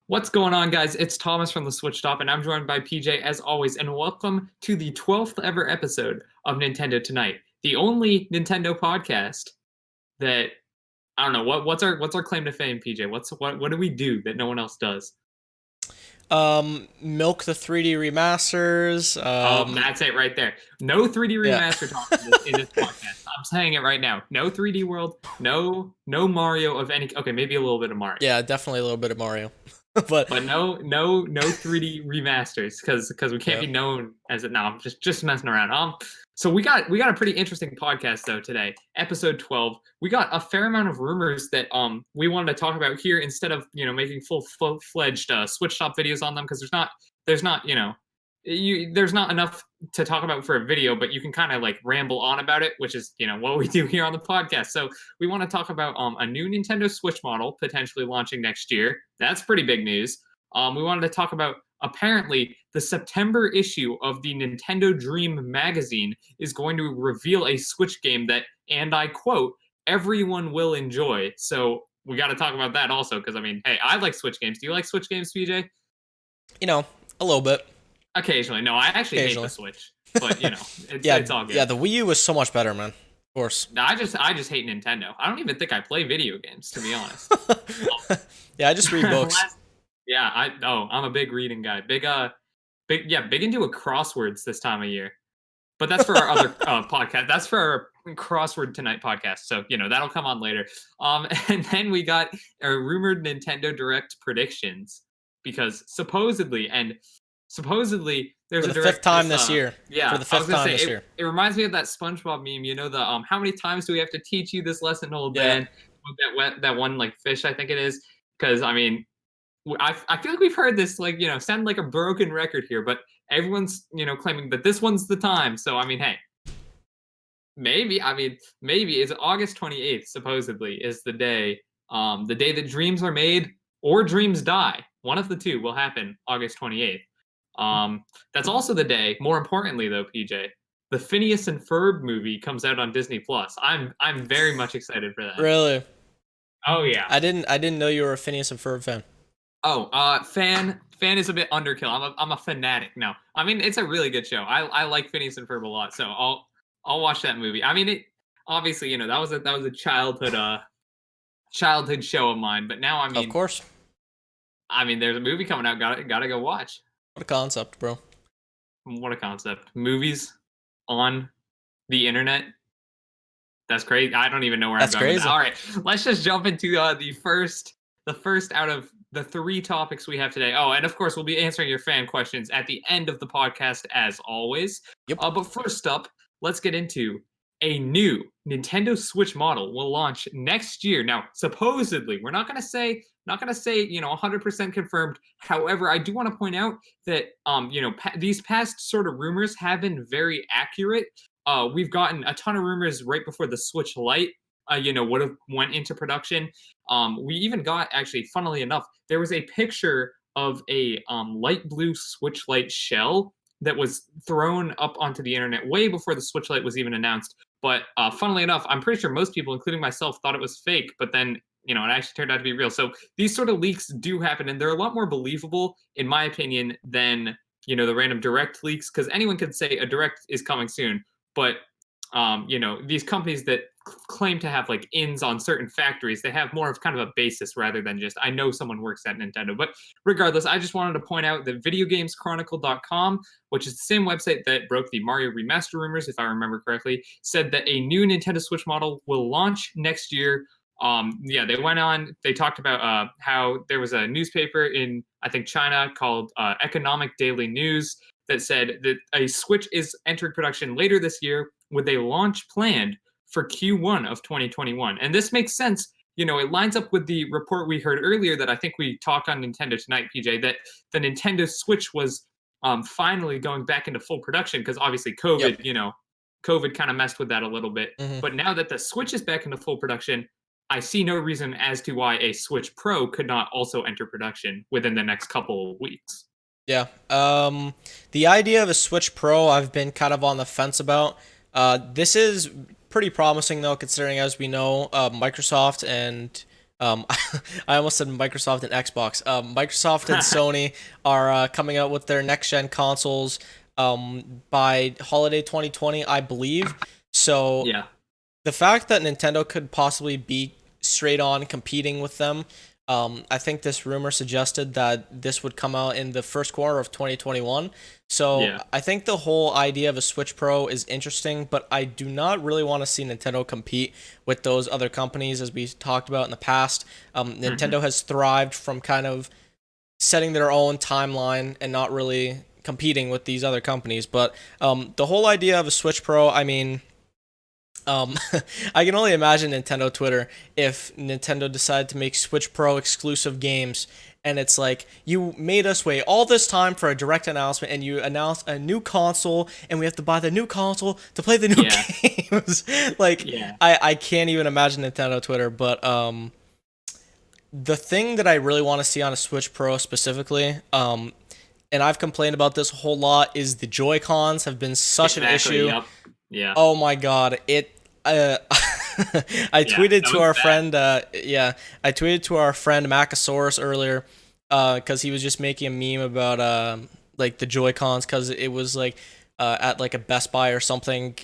What's going on, guys? It's Thomas from the Switch Stop, and I'm joined by PJ as always. And welcome to the 12th ever episode of Nintendo Tonight, the only Nintendo podcast that I don't know what's our claim to fame, PJ. What do we do that no one else does? Milk the 3D remasters. That's it right there. No 3D Yeah. remaster talk in this podcast. I'm saying it right now. No 3D World. No Mario of any. Okay, maybe a little bit of Mario. Yeah, definitely a little bit of Mario. But no 3D remasters because we can't Yeah. be known as it now. I'm just messing around. So we got a pretty interesting podcast though today, episode 12. We got a fair amount of rumors that we wanted to talk about here instead of making full-fledged Switch Shop videos on them because there's not enough to talk about for a video, but you can kind of like ramble on about it, which is what we do here on the podcast. So we want to talk about a new Nintendo Switch model potentially launching next year. That's pretty big news. We wanted to talk about apparently the September issue of the Nintendo Dream magazine is going to reveal a Switch game that, and I quote, everyone will enjoy. So we got to talk about that also because I mean, hey, I like Switch games. Do you like Switch games, PJ? A little bit. Occasionally. No, I actually hate the Switch, but it's all good. Yeah, the Wii U was so much better, man. Of course. No, I just hate Nintendo. I don't even think I play video games, to be honest. Yeah, I just read books. Yeah, I'm a big reading guy. Big into a crosswords this time of year. But that's for our other podcast. That's for our Crossword Tonight podcast. So, that'll come on later. And then we got rumored Nintendo Direct predictions because supposedly there's For a the direct fifth time this year. Yeah, For the fifth time this year. It reminds me of that SpongeBob meme. The how many times do we have to teach you this lesson, old man? That one like fish, I think it is. Because I mean, I feel like we've heard this sound like a broken record here, but everyone's claiming that this one's the time. So I mean, hey, maybe it's August 28th. Supposedly is the day that dreams are made or dreams die. One of the two will happen August 28th. That's also the day, more importantly though, PJ, the Phineas and Ferb movie comes out on Disney Plus. I'm very much excited for that. Really? Oh yeah. I didn't know you were a Phineas and Ferb fan. Oh, fan is a bit underkill. I'm a fanatic. No, I mean it's a really good show. I like Phineas and Ferb a lot, so I'll watch that movie. I mean, it obviously that was a childhood show of mine, but now I mean, Of course. I mean, there's a movie coming out. Gotta go watch. What a concept, bro. What a concept. Movies on the internet. That's crazy. I don't even know where I'm going with that. All right, let's just jump into the first out of the three topics we have today. Oh, and of course, we'll be answering your fan questions at the end of the podcast, as always. Yep. But first up, let's get into a new Nintendo Switch model will launch next year. Now, supposedly, we're not going to say 100% confirmed. However, I do want to point out that these past sort of rumors have been very accurate. We've gotten a ton of rumors right before the Switch Lite would have went into production. We even got, actually, funnily enough, there was a picture of a light blue Switch Lite shell that was thrown up onto the internet way before the Switch Lite was even announced. But funnily enough, I'm pretty sure most people, including myself, thought it was fake, but then, it actually turned out to be real. So these sort of leaks do happen, and they're a lot more believable, in my opinion, than, the random direct leaks, because anyone could say a direct is coming soon. But, these companies that claim to have like ins on certain factories, they have more of kind of a basis rather than just, I know someone works at Nintendo. But regardless, I just wanted to point out that videogameschronicle.com, which is the same website that broke the Mario remaster rumors, if I remember correctly, said that a new Nintendo Switch model will launch next year. They went on, they talked about how there was a newspaper in, I think, China called Economic Daily News that said that a Switch is entering production later this year with a launch planned for Q1 of 2021. And this makes sense. It lines up with the report we heard earlier that I think we talked on Nintendo Tonight, PJ, that the Nintendo Switch was finally going back into full production because obviously COVID, COVID kind of messed with that a little bit. Mm-hmm. But now that the Switch is back into full production, I see no reason as to why a Switch Pro could not also enter production within the next couple of weeks. Yeah. The idea of a Switch Pro, I've been kind of on the fence about. This is pretty promising, though, considering, as we know, Microsoft and Um, I almost said Microsoft and Xbox. Microsoft and Sony are coming out with their next gen consoles by holiday 2020, I believe. So Yeah. the fact that Nintendo could possibly be straight on competing with them, I think this rumor suggested that this would come out in the first quarter of 2021. So Yeah. I think the whole idea of a Switch Pro is interesting, but I do not really want to see Nintendo compete with those other companies, as we talked about in the past. Hmm. Nintendo has thrived from kind of setting their own timeline and not really competing with these other companies. But the whole idea of a Switch Pro, I mean, um, I can only imagine Nintendo Twitter if Nintendo decided to make Switch Pro exclusive games, and it's like, you made us wait all this time for a direct announcement, and you announced a new console, and we have to buy the new console to play the new Yeah. games. Like, Yeah. I can't even imagine Nintendo Twitter, but the thing that I really want to see on a Switch Pro specifically, and I've complained about this a whole lot, is the Joy Cons have been such an Exactly. issue. Yep. Yeah. Oh my god, it I Yeah. tweeted That to was our bad. friend I tweeted to our friend Macasaurus earlier cuz he was just making a meme about like the Joy-Cons, cuz it was like at like a Best Buy or something.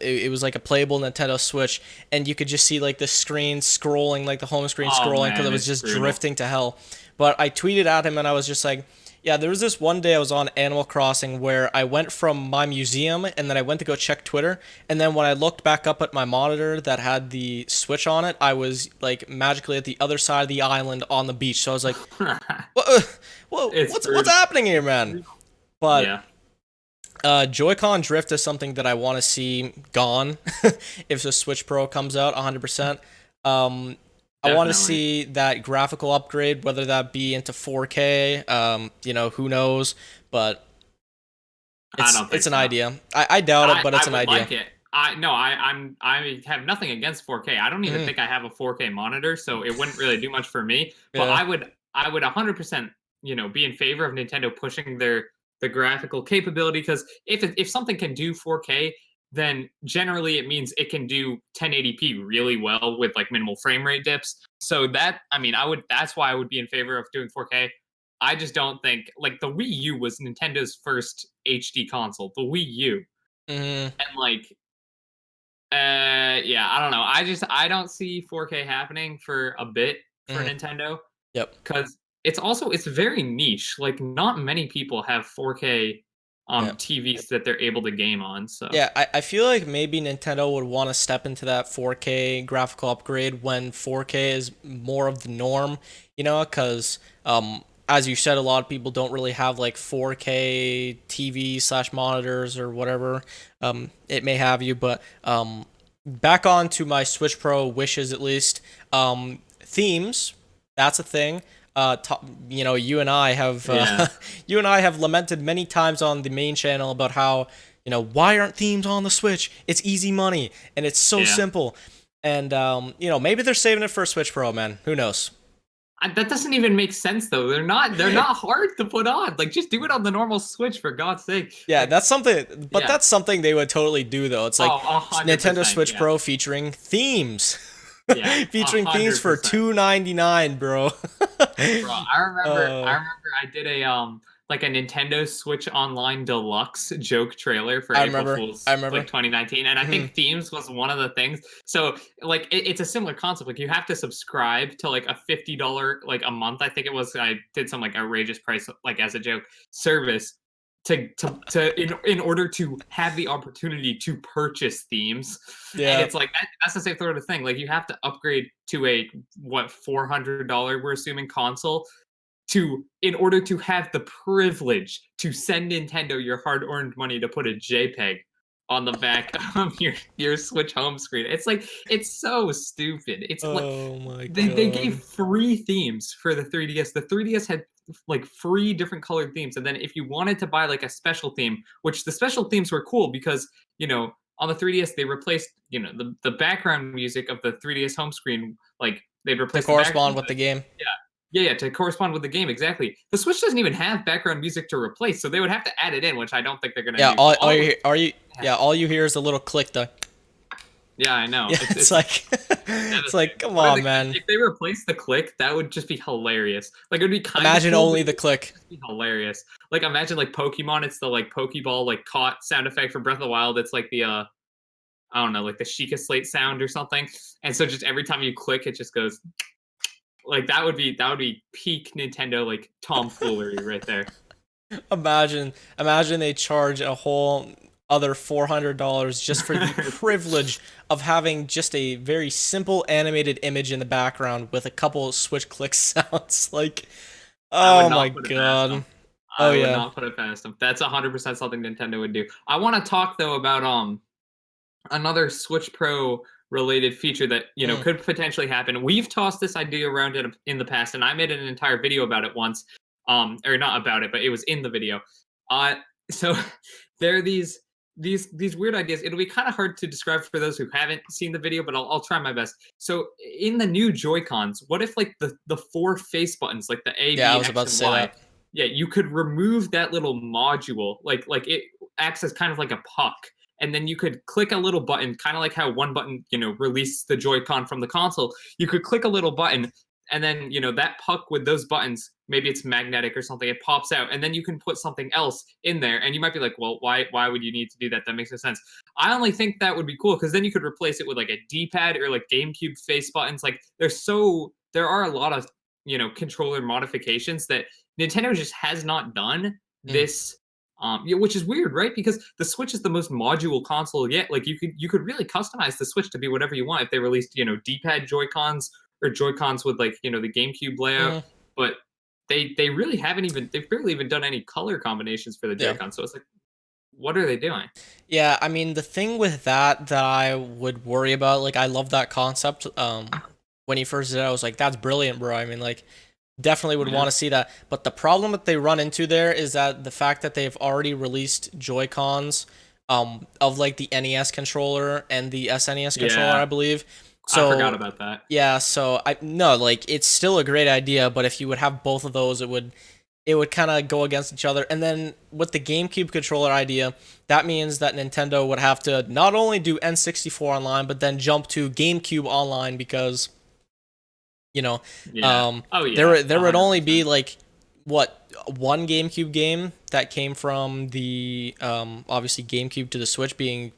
It was like a playable Nintendo Switch, and you could just see like the screen scrolling, like the home screen Oh scrolling, cuz it man, was it's just brutal. drifting to hell. But I tweeted at him and I was just like, yeah, there was this one day I was on Animal Crossing where I went from my museum and then I went to go check Twitter. And then when I looked back up at my monitor that had the Switch on it, I was like magically at the other side of the island on the beach. So I was like, what, It's what's brutal. happening here, man? But Yeah. Joy-Con drift is something that I want to see gone if the Switch Pro comes out 100%. Um, I want to Definitely. see that graphical upgrade, whether that be into 4K. Who knows? But I it's don't think it's an so. idea. I doubt it, but it's I an would idea. like it. I no, I have nothing against 4K. I don't even Hmm. think I have a 4K monitor, so it wouldn't really do much for me. But Yeah. I would 100% be in favor of Nintendo pushing the graphical capability, because if something can do 4K, then generally it means it can do 1080p really well with like minimal frame rate dips. So that, I mean, I would that's why I would be in favor of doing 4K. I just don't think, like, the Wii U was Nintendo's first HD console, the Wii U. Hmm. And like, yeah, I don't know. I don't see 4K happening for a bit for Hmm. Nintendo, Yep. because it's very niche. Like, not many people have 4K Yep. TVs that they're able to game on. So Yeah, I feel like maybe Nintendo would want to step into that 4K graphical upgrade when 4K is more of the norm, because as you said, a lot of people don't really have like 4K TV slash monitors or whatever it may have you. But back on to my Switch Pro wishes at least. Themes, that's a thing. You and I have yeah, you and I have lamented many times on the main channel about how, why aren't themes on the Switch? It's easy money and it's so yeah. simple. And maybe they're saving it for Switch Pro, man. Who knows? That doesn't even make sense though. They're not hard to put on. Like, just do it on the normal Switch, for God's sake. Yeah, Like, that's something, but yeah. that's something they would totally do though. It's like Oh, a Nintendo 100%. Switch Yeah. Pro featuring themes. Yeah. A Featuring themes hundred for percent. $2.99, bro. Bro, uh, I remember I did a like a Nintendo Switch Online Deluxe joke trailer for I April remember. I Fool's like remember. 2019, and I Hmm. think themes was one of the things. So like, it's a similar concept. Like, you have to subscribe to like a $50 like a month. I think it was. I did some like outrageous price, like, as a joke, service in order to have the opportunity to purchase themes. And Yeah. it's like that's the same sort of thing. Like, you have to upgrade to a what, $400, we're assuming, console, to in order to have the privilege to send Nintendo your hard-earned money to put a JPEG on the back of your Switch home screen. It's like, it's so stupid. It's like, Oh my they gave god. free themes for the 3DS. The 3DS had like free different colored themes, and then if you wanted to buy like a special theme, which the special themes were cool because, on the 3DS they replaced, the background music of the 3DS home screen, like, they'd To replace the correspond background. with the game. Yeah. Yeah, to correspond with the game, exactly. The Switch doesn't even have background music to replace, so they would have to add it in, which I don't think they're gonna Yeah, do. So all all you of hear, are you yeah, yeah, all you hear is a little click though. yeah, I know. Yeah, it's like It's like, come What are on, they man. if they replace the click, that would just be hilarious. Like, it would be kind of Imagine cool, but only it the would click. just be hilarious. Like, imagine like Pokemon, it's the like Pokeball like caught sound effect from Breath of the Wild. It's like the I don't know, like the Sheikah Slate sound or something. And so just every time you click, it just goes like that would be peak Nintendo like tomfoolery right there. Imagine they charge a whole other $400 just for the privilege of having just a very simple animated image in the background with a couple of switch click sounds. Like, I would oh my not put it past them. god. Oh I would yeah. not put it past them. That's 100% something Nintendo would do. I want to talk though about another Switch Pro related feature that Mm. could potentially happen. We've tossed this idea around in the past, and I made an entire video about it once. Or not about it, but it was in the video. So there are these weird ideas. It'll be kind of hard to describe for those who haven't seen the video, but I'll try my best. So in the new Joy Cons, what if like the four face buttons, like the A, Yeah, I B, was X, about to and say Y, that. yeah, you could remove that little module, like it acts as kind of like a puck, and then you could click a little button, kind of like how one button, releases the Joy-Con from the console. You could click a little button, and then that puck with those buttons, maybe it's magnetic or something, it pops out, and then you can put something else in there. And you might be like, well, why would you need to do that? That makes no sense. I only think that would be cool because then you could replace it with like a D-pad or like GameCube face buttons. Like there are a lot of controller modifications that Nintendo just has not done Mm. this. Yeah, which is weird, right? Because the Switch is the most modular console yet. Like you could really customize the Switch to be whatever you want if they released D-pad Joy Cons or Joy Cons with like the GameCube layout. Mm. But they really haven't even they've barely even done any color combinations for the Joy Yeah. Cons. So it's like, what are they doing? Yeah, I mean the thing with that I would worry about, like I love that concept. When he first did it, I was like, that's brilliant, bro. I mean, like definitely would want Yeah, to see that. But the problem that they run into there is that the fact that they've already released Joy-Cons of like the NES controller and the SNES controller, yeah, I believe. I forgot So about that. yeah, so I no, like it's still a great idea, but if you would have both of those, it would kind of go against each other. And then with the GameCube controller idea, that means that Nintendo would have to not only do N64 online, but then jump to GameCube online because you know, Yeah. Oh yeah, there would only be 100%. like what one GameCube game that came from the obviously GameCube to the Switch being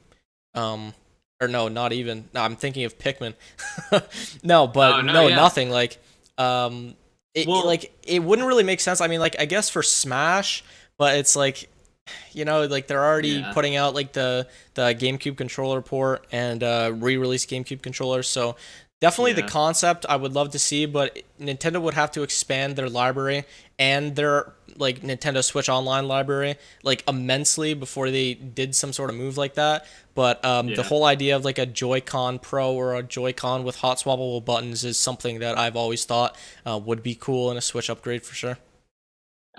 um or no, not even. No, I'm thinking of Pikmin. No, but Oh no, no, yeah. nothing like Well, like it wouldn't really make sense. I mean, like I guess for Smash, but it's like like they're already yeah, putting out like the GameCube controller port and re-release GameCube controllers. So definitely the yeah. concept I would love to see, but Nintendo would have to expand their library and their like Nintendo Switch Online library like immensely before they did some sort of move like that. But the Yeah. whole idea of like a Joy-Con Pro or a Joy-Con with hot swappable buttons is something that I've always thought would be cool in a Switch upgrade for sure.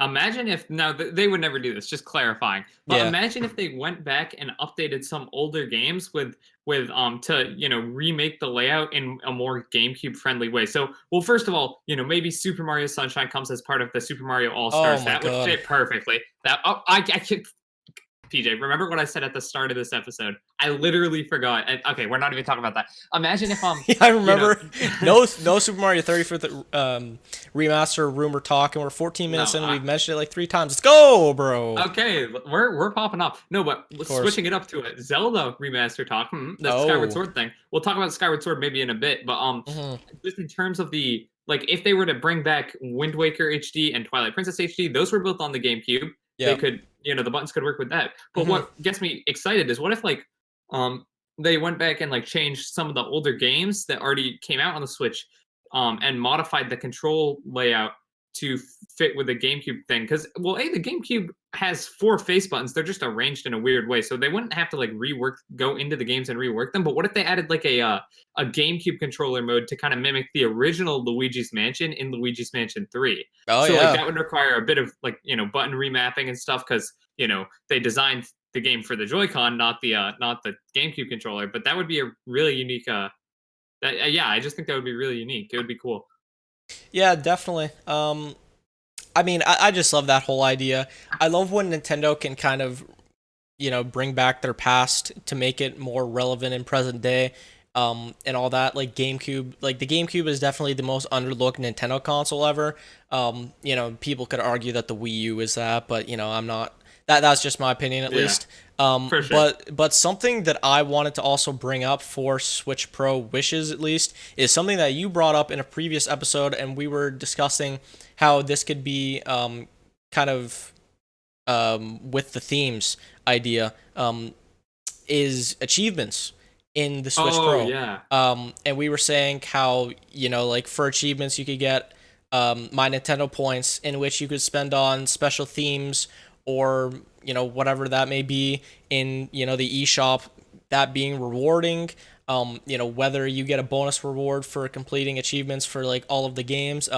Imagine if no, they would never do this. Just clarifying. But Yeah. imagine if they went back and updated some older games with to remake the layout in a more GameCube friendly way. So, well, first of all, maybe Super Mario Sunshine comes as part of the Super Mario All Oh Stars. my That would god. fit perfectly. That I can PJ, remember what I said at the start of this episode? I literally forgot. And okay, we're not even talking about that. Imagine if Yeah, I you know, remember. No Super Mario 35th remaster rumor talk, and we're 14 no, minutes in. We've mentioned it like 3 times. Let's go, bro. Of okay, we're popping off. No, but course. switching it up to a Zelda remaster talk. The Skyward Oh. Sword thing. We'll talk about Skyward Sword maybe in a bit, but Mhm. just in terms of the like, if they were to bring back Wind Waker HD and Twilight Princess HD, those were both on the GameCube. They Yeah. could, the buttons could work with that. But Mhm. what gets me excited is what if like, they went back and like changed some of the older games that already came out on the Switch, and modified the control layout to fit with the GameCube thing. Because well, the GameCube has four face buttons. They're just arranged in a weird way, so they wouldn't have to like go into the games and rework them. But what if they added like a GameCube controller mode to kind of mimic the original Luigi's Mansion in Luigi's Mansion 3? Oh So like yeah. that would require a bit of like button remapping and stuff because they designed the game for the Joy-Con, not the GameCube controller. But that would be a really unique. Yeah, I just think that would be really unique. It would be cool. Yeah, definitely. I mean, I just love that whole idea. I love when Nintendo can kind of bring back their past to make it more relevant in present day. and all that. Like GameCube, like the GameCube is definitely the most underlooked Nintendo console ever. You know, people could argue that the Wii U is that, but you know, I'm not. That's just my opinion at Yeah, least. for sure. But something that I wanted to also bring up for Switch Pro wishes at least is something that you brought up in a previous episode, and we were discussing how this could be kind of with the themes idea. Is achievements in the Switch Oh Pro. yeah. And we were saying how, you know, like for achievements, you could get My Nintendo points in which you could spend on special themes or, you know, whatever that may be in, you know, the eShop, that being rewarding. You know, whether you get a bonus reward for completing achievements for like all of the games.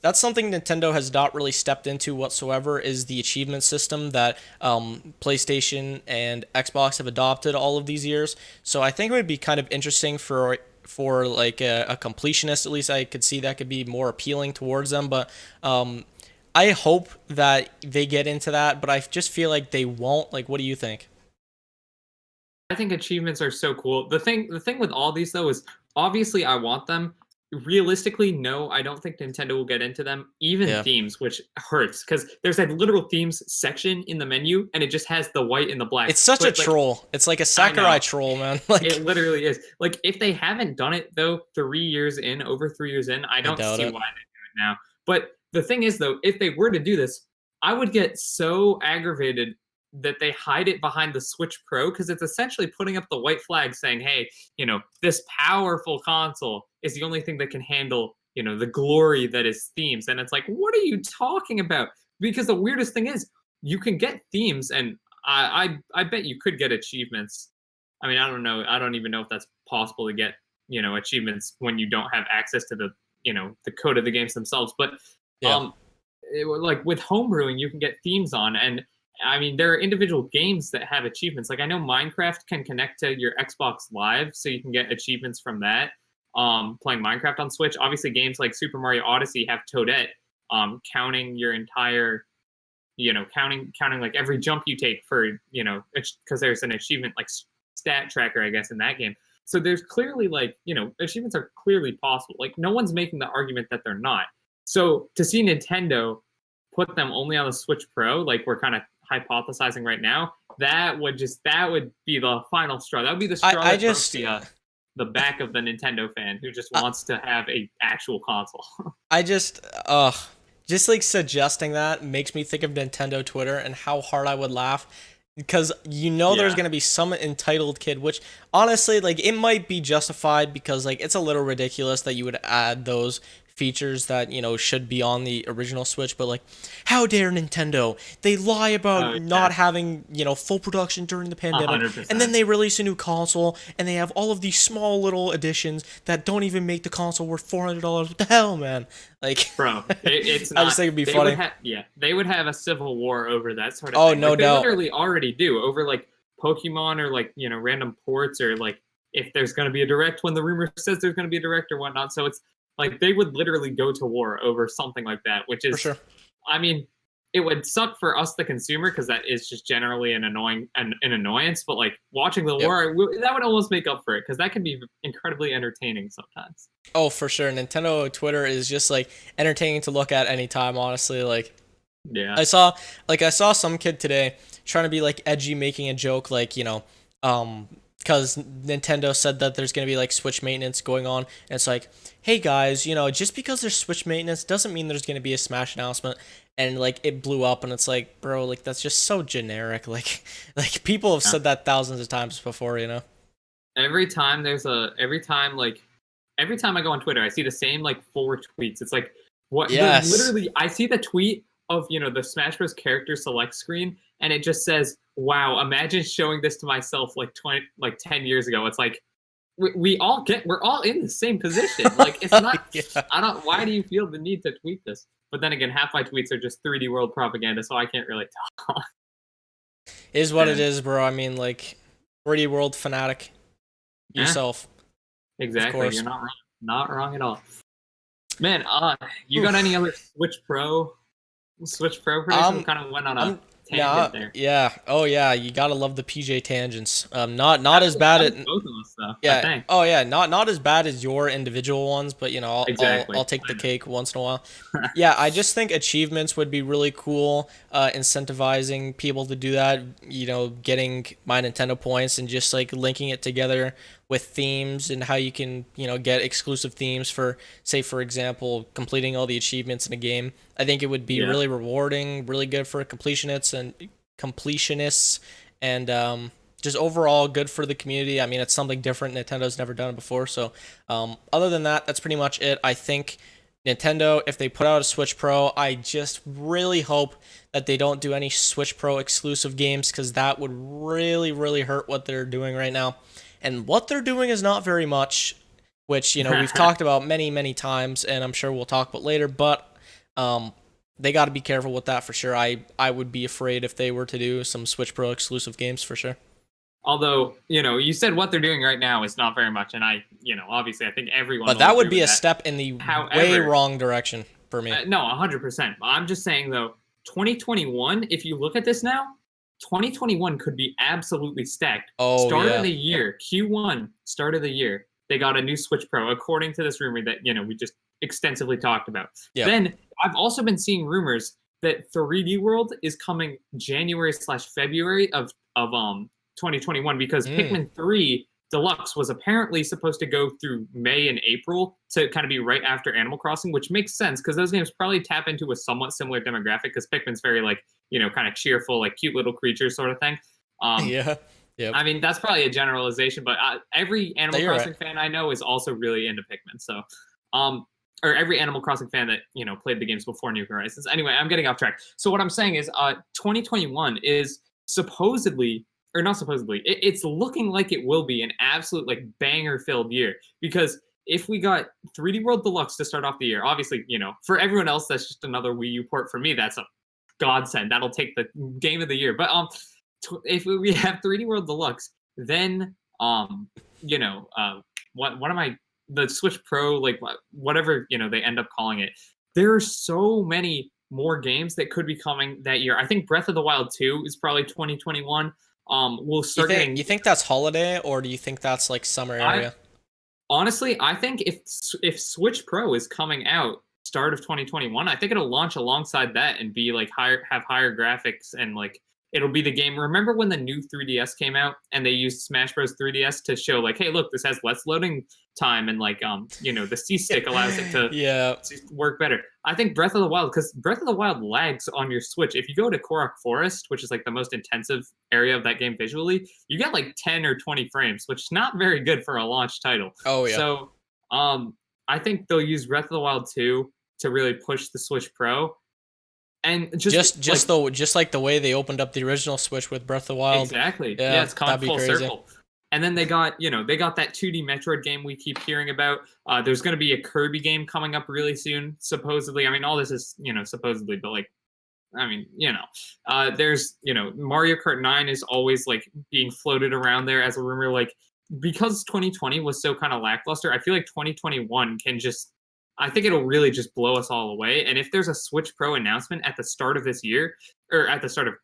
That's something Nintendo has not really stepped into whatsoever, is the achievement system that PlayStation and Xbox have adopted all of these years. So I think it would be kind of interesting for like a completionist, at least I could see that could be more appealing towards them. But I hope that they get into that, but I just feel like they won't. Like, what do you think? I think achievements are so cool. The thing with all these though is obviously I want them. Realistically, no, I don't think Nintendo will get into them. Even Yeah. themes, which hurts because there's a literal themes section in the menu, and it just has the white and the black. It's such a But like, troll. It's like a I Sakurai know troll, man. it Like, literally is. Like, if they haven't done it though, 3 years in, over 3 years in, I I don't doubt see it. why they do it now. But the thing is though, if they were to do this, I would get so aggravated that they hide it behind the Switch Pro because it's essentially putting up the white flag saying, hey, this powerful console is the only thing that can handle, the glory that is themes. And it's like, what are you talking about? Because the weirdest thing is you can get themes and I bet you could get achievements. I mean, I don't know. I don't even know if that's possible to get, achievements when you don't have access to the code of the games themselves. But Yeah. um, like with homebrewing, you can get themes on, and I mean, there are individual games that have achievements. Like I know Minecraft can connect to your Xbox Live, so you can get achievements from that. Playing Minecraft on Switch. Obviously, games like Super Mario Odyssey have Toadette, counting your entire, counting like every jump you take for, because there's an achievement like stat tracker, I guess, in that game. So there's clearly like, achievements are clearly possible. Like no one's making the argument that they're not. So to see Nintendo put them only on the Switch Pro, like we're kind of hypothesizing right now, that would be the final straw. That would be the straw I that broke just the back of the Nintendo fan who just I, wants to have a actual console. I just like suggesting that makes me think of Nintendo Twitter and how hard I would laugh, because you know there's Yeah. gonna be some entitled kid, which honestly, like, it might be justified because like it's a little ridiculous that you would add those features that, you know, should be on the original Switch. But like, how dare Nintendo? They lie about Oh yeah. not having, you know, full production during the a pandemic, hundred and then percent. they release a new console and they have all of these small little additions that don't even make the console worth $400. What the hell, man? Like, Bro, it's I just not. think it'd be They would funny. have, yeah, they would have a civil war over that sort of Oh, thing. no Like they doubt. literally already do over like Pokemon or like random ports or like if there's going to be a direct when the rumor says there's going to be a direct or whatnot. So it's like they would literally go to war over something like that, which For is, sure. I mean, it would suck for us, the consumer, because that is just generally an annoyance. But like watching the Yep. war, that would almost make up for it because that can be incredibly entertaining sometimes. Oh, for sure. Nintendo Twitter is just like entertaining to look at anytime, honestly. Like, Yeah. I saw some kid today trying to be like edgy, making a joke like, you know, because Nintendo said that there's gonna be like Switch maintenance going on, and it's like, hey guys, you know, just because there's Switch maintenance doesn't mean there's gonna be a Smash announcement. And like it blew up, and it's like, bro, like that's just so generic. Like people have Yeah. said that thousands of times before, you know. Every time I go on Twitter, I see the same like four tweets. It's like what the Yes. literally I see the tweet of the Smash Bros character select screen, and it just says, "Wow, imagine showing this to myself like 10 years ago." It's like we're all in the same position. Like it's not. Yeah. I don't. Why do you feel the need to tweet this? But then again, half my tweets are just 3D World propaganda, so I can't really tell. Is what it And is, bro. I mean, like, 3D World fanatic yeah, yourself, of exactly. You're course. not wrong. Not wrong at all. Man, you got any Oof. other Switch Pro predictions? We Um, kind of went on I'm a tangent Nah, there. yeah. Oh yeah, you gotta love the PJ tangents. Not as That bad was at both of us though, I yeah. think. Oh yeah, not as bad as your individual ones, but you know, I'll Exactly. take the I cake once in a while. Yeah, I just think achievements would be really cool, incentivizing people to do that, you know, getting my Nintendo points and just like linking it together with themes and how you can, you know, get exclusive themes for, say, for example, completing all the achievements in a game. I think it would be Yeah. really rewarding, really good for completionists, and just overall good for the community. I mean, it's something different. Nintendo's never done it before. So, other than that, that's pretty much it. I think Nintendo, if they put out a Switch Pro, I just really hope that they don't do any Switch Pro exclusive games because that would really, really hurt what they're doing right now. And what they're doing is not very much, which, you know, we've talked about many, many times, and I'm sure we'll talk about later, but um, they got to be careful with that for sure. I would be afraid if they were to do some Switch Pro exclusive games for sure. Although, you said what they're doing right now is not very much, and obviously I think everyone But will that would agree be with a that. step in the way However, wrong direction for me. no, 100%. I'm just saying though, 2021, if you look at this now, 2021 could be absolutely stacked. Oh Start of yeah. the year, Q1, start of the year, they got a new Switch Pro, according to this rumor that, we just extensively talked about. Yep. Then I've also been seeing rumors that 3D World is coming January/February of 2021 because Mm. Pikmin 3 Deluxe was apparently supposed to go through May and April to kind of be right after Animal Crossing, which makes sense because those games probably tap into a somewhat similar demographic because Pikmin's very like, kind of cheerful, like cute little creature sort of thing. Um, Yeah. Yep. I mean, that's probably a generalization, but every No, Animal you're right. Crossing fan I know is also really into Pikmin. So, or every Animal Crossing fan that played the games before New Horizons. Anyway, I'm getting off track. So what I'm saying is, 2021 is supposedly, or not supposedly, it's looking like it will be an absolute like banger-filled year because if we got 3D World Deluxe to start off the year, obviously, for everyone else, that's just another Wii U port. For me, that's a godsend. That'll take the game of the year. But if we have 3D World Deluxe, then what am I the Switch Pro, like whatever they end up calling it. There are so many more games that could be coming that year. I think Breath of the Wild 2 is probably 2021. We'll You start think getting. you think that's holiday or do you think that's like summer I area? honestly, I think if Switch Pro is coming out start of 2021, I think it'll launch alongside that and be like have higher graphics and like it'll be the game. Remember when the new 3DS came out and they used Smash Bros 3DS to show like, hey, look, this has less loading time and like the C stick allows it to Yeah. work better. I think Breath of the Wild, because Breath of the Wild lags on your Switch. If you go to Korok Forest, which is like the most intensive area of that game visually, you get like 10 or 20 frames, which is not very good for a launch title. Oh yeah. So I think they'll use Breath of the Wild 2 to really push the Switch Pro. And Just like the way they opened up the original Switch with Breath of the Wild. exactly. Yeah, Yeah, it's come that'd be full crazy. circle. And then they got that 2D Metroid game we keep hearing about. There's going to be a Kirby game coming up really soon, supposedly. I mean, all this is, supposedly, but like, I mean, there's, Mario Kart 9 is always like being floated around there as a rumor. Like, because 2020 was so kind of lackluster, I feel like 2021 can just, I think it'll really just blow us all away. And if there's a Switch Pro announcement at the start of this year, or at the start of,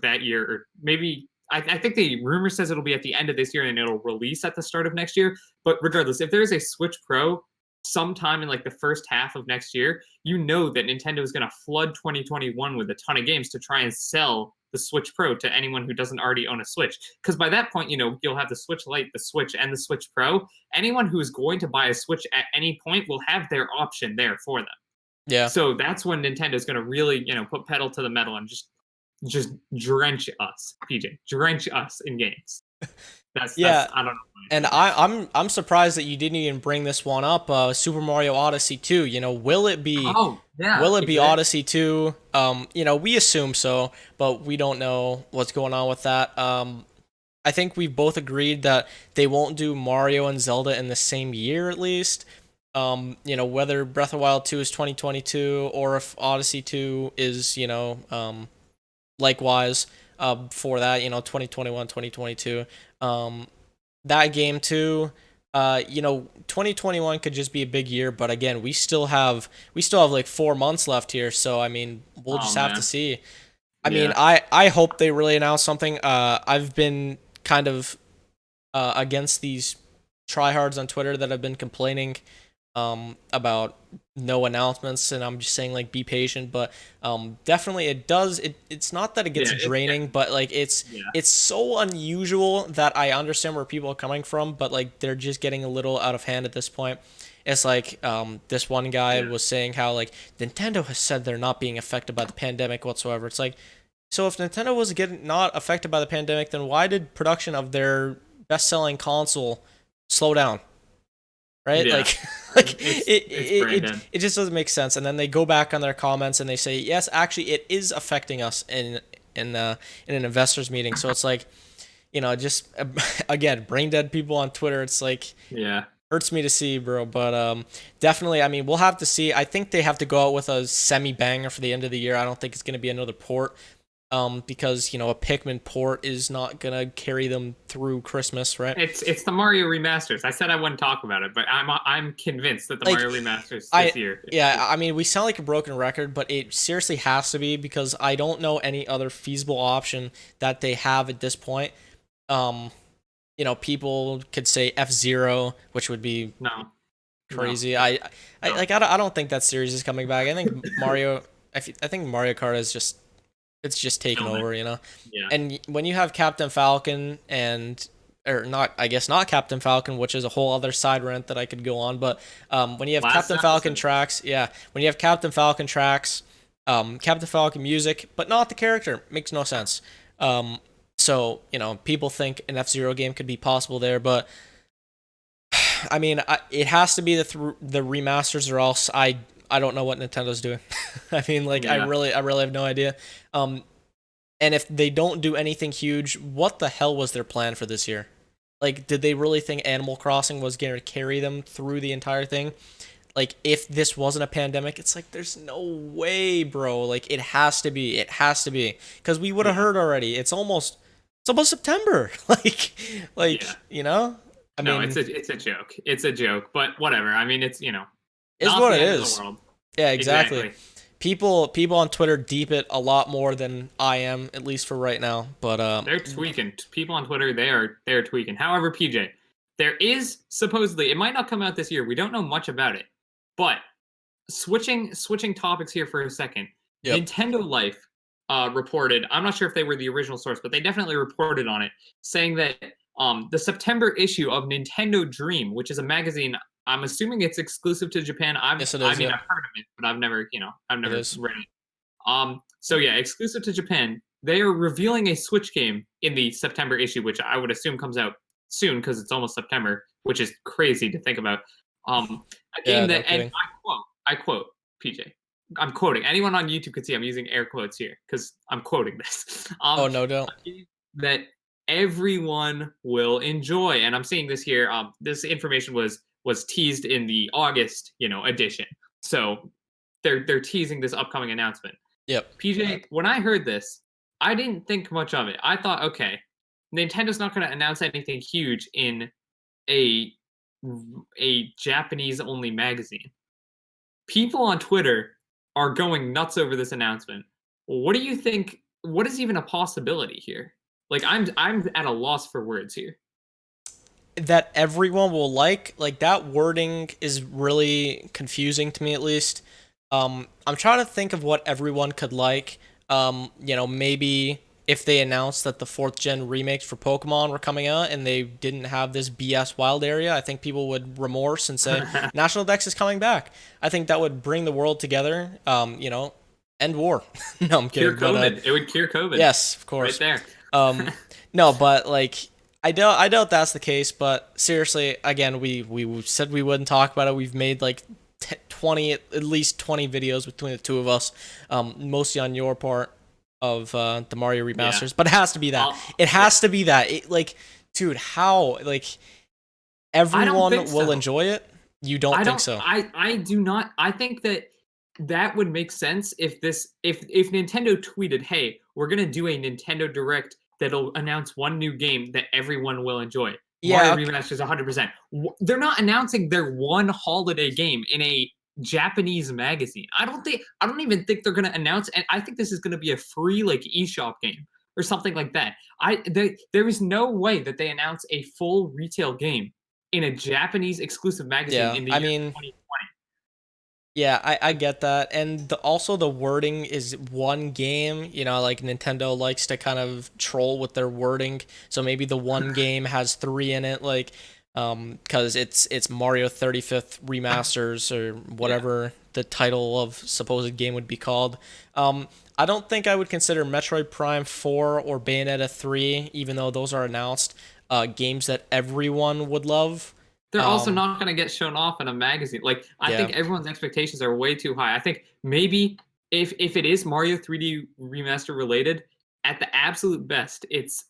that year, or maybe I think the rumor says it'll be at the end of this year and it'll release at the start of next year. But regardless, if there's a Switch Pro sometime in like the first half of next year, that Nintendo is going to flood 2021 with a ton of games to try and sell the Switch Pro to anyone who doesn't already own a Switch. Because by that point, you'll have the Switch Lite, the Switch, and the Switch Pro. Anyone who is going to buy a Switch at any point will have their option there for them. Yeah. So that's when Nintendo is going to really, put pedal to the metal and just drench us, PJ, drench us in games. That's Yeah. I don't know. And I'm surprised that you didn't even bring this one up. Super Mario Odyssey 2. You know, will it be Oh yeah, exactly. Odyssey 2? We assume so, but we don't know what's going on with that. I think we've both agreed that they won't do Mario and Zelda in the same year at least. Whether Breath of the Wild 2 is 2022 or if Odyssey 2 is, likewise for that, 2021, 2022. That game too, 2021 could just be a big year, but again, we still have like 4 months left here, so I mean, we'll just have to see. I mean, Yeah. I hope they really announce something. I've been kind of against these tryhards on Twitter that have been complaining about no announcements, and I'm just saying like be patient. But definitely it does. It's not that it gets Yeah. It's draining, getting. but like Yeah. it's so unusual that I understand where people are coming from, but like they're just getting a little out of hand at this point. It's like this one guy Yeah. was saying how like Nintendo has said they're not being affected by the pandemic whatsoever. It's like, so if Nintendo was getting not affected by the pandemic, then why did production of their best-selling console slow down? Right? Yeah. Like, like It's brain dead. it just doesn't make sense. And then they go back on their comments and they say, yes, actually, it is affecting us in an investors meeting. So it's like, just again, brain dead people on Twitter. It's like Yeah. hurts me to see, bro. But definitely, I mean, we'll have to see. I think they have to go out with a semi banger for the end of the year. I don't think it's going to be another port. Because a Pikmin port is not gonna carry them through Christmas, right? It's the Mario remasters. I said I wouldn't talk about it, but I'm convinced that the Like, Mario remasters I this year. yeah, I mean, we sound like a broken record, but it seriously has to be because I don't know any other feasible option that they have at this point. Um, people could say F-Zero, which would be No. No. crazy. No. I don't think that series is coming back. I think I think Mario Kart is just it's just taken Kill it. over. Yeah. And when you have Captain Falcon or not, I guess not Captain Falcon, which is a whole other side rant that I could go on, but when you have Last Captain Falcon episode. tracks, yeah, when you have Captain Falcon tracks, Captain Falcon music, but not the character, makes no sense. So, people think an F-Zero game could be possible there, but I mean, it has to be the remasters, or else I don't know what Nintendo's doing. I mean, like Yeah. I really have no idea. And if they don't do anything huge, what the hell was their plan for this year? Like, did they really think Animal Crossing was going to carry them through the entire thing? Like, if this wasn't a pandemic, it's like there's no way, bro. Like, it has to be. It has to be because we would have Yeah. heard already. It's almost September. like Yeah. I No, mean, it's a joke. It's a joke, but whatever. I mean, it's it's not what the it end of is. the world. Yeah, exactly. Exactly. People on Twitter deep it a lot more than I am, at least for right now. But They're tweaking. People on Twitter, they're tweaking. However, PJ, there is supposedly it might not come out this year. We don't know much about it, but switching topics here for a second. yep. Nintendo Life reported. I'm not sure if they were the original source, but they definitely reported on it, saying that the September issue of Nintendo Dream, which is a magazine. I'm assuming it's exclusive to Japan. Yes, it I is. mean, Yeah, I've heard of it, but I've it never is. read it. So yeah, exclusive to Japan. They are revealing a Switch game in the September issue, which I would assume comes out soon because it's almost September, which is crazy to think about. A Yeah, game no that, and kidding. I quote, PJ. I'm quoting. Anyone on YouTube could see I'm using air quotes here because I'm quoting this. Oh no, don't. A game that everyone will enjoy, and I'm seeing this here. This information was teased in the August, edition. So they're teasing this upcoming announcement. Yep. PJ, when I heard this, I didn't think much of it. I thought, okay, Nintendo's not going to announce anything huge in a Japanese only magazine. People on Twitter are going nuts over this announcement. What do you think? What is even a possibility here? Like, I'm at a loss for words here. That everyone will like that wording is really confusing to me, at least. I'm trying to think of what everyone could like. Maybe if they announced that the fourth gen remakes for Pokemon were coming out and they didn't have this BS wild area, I think people would remorse and say National Dex is coming back. I think that would bring the world together. End war. No, I'm Cure kidding. But COVID. It would cure COVID. yes, of Right course. there. Um, no, but like I doubt that's the case. But seriously, again, we said we wouldn't talk about it. We've made like 20, at least 20 videos between the two of us, mostly on your part of the Mario Yeah. remasters. But it has to be that. I'll- It has to be that. Like, dude, how like I don't everyone think will so. enjoy it? You don't I think don't. so? I do not. I think that would make sense if Nintendo tweeted, "Hey, we're gonna do a Nintendo Direct that'll announce one new game that everyone will enjoy." Yeah. Mario Okay. Remasters 100%. They're not announcing their one holiday game in a Japanese magazine. I don't even think they're gonna announce, and I think this is gonna be a free like eShop game or something like that. There is no way that they announce a full retail game in a Japanese exclusive magazine Yeah, in the I year mean, 2020. yeah, I get that. And also the wording is one game, like Nintendo likes to kind of troll with their wording. So maybe the one game has three in it, like, because it's Mario 35th Remasters or Yeah. whatever the title of supposed game would be called. I don't think I would consider Metroid Prime 4 or Bayonetta 3, even though those are announced, games that everyone would love. They're also Um, not going to get shown off in a magazine. Like I yeah. think everyone's expectations are way too high. I think maybe if it is Mario 3D remaster related, at the absolute best, it's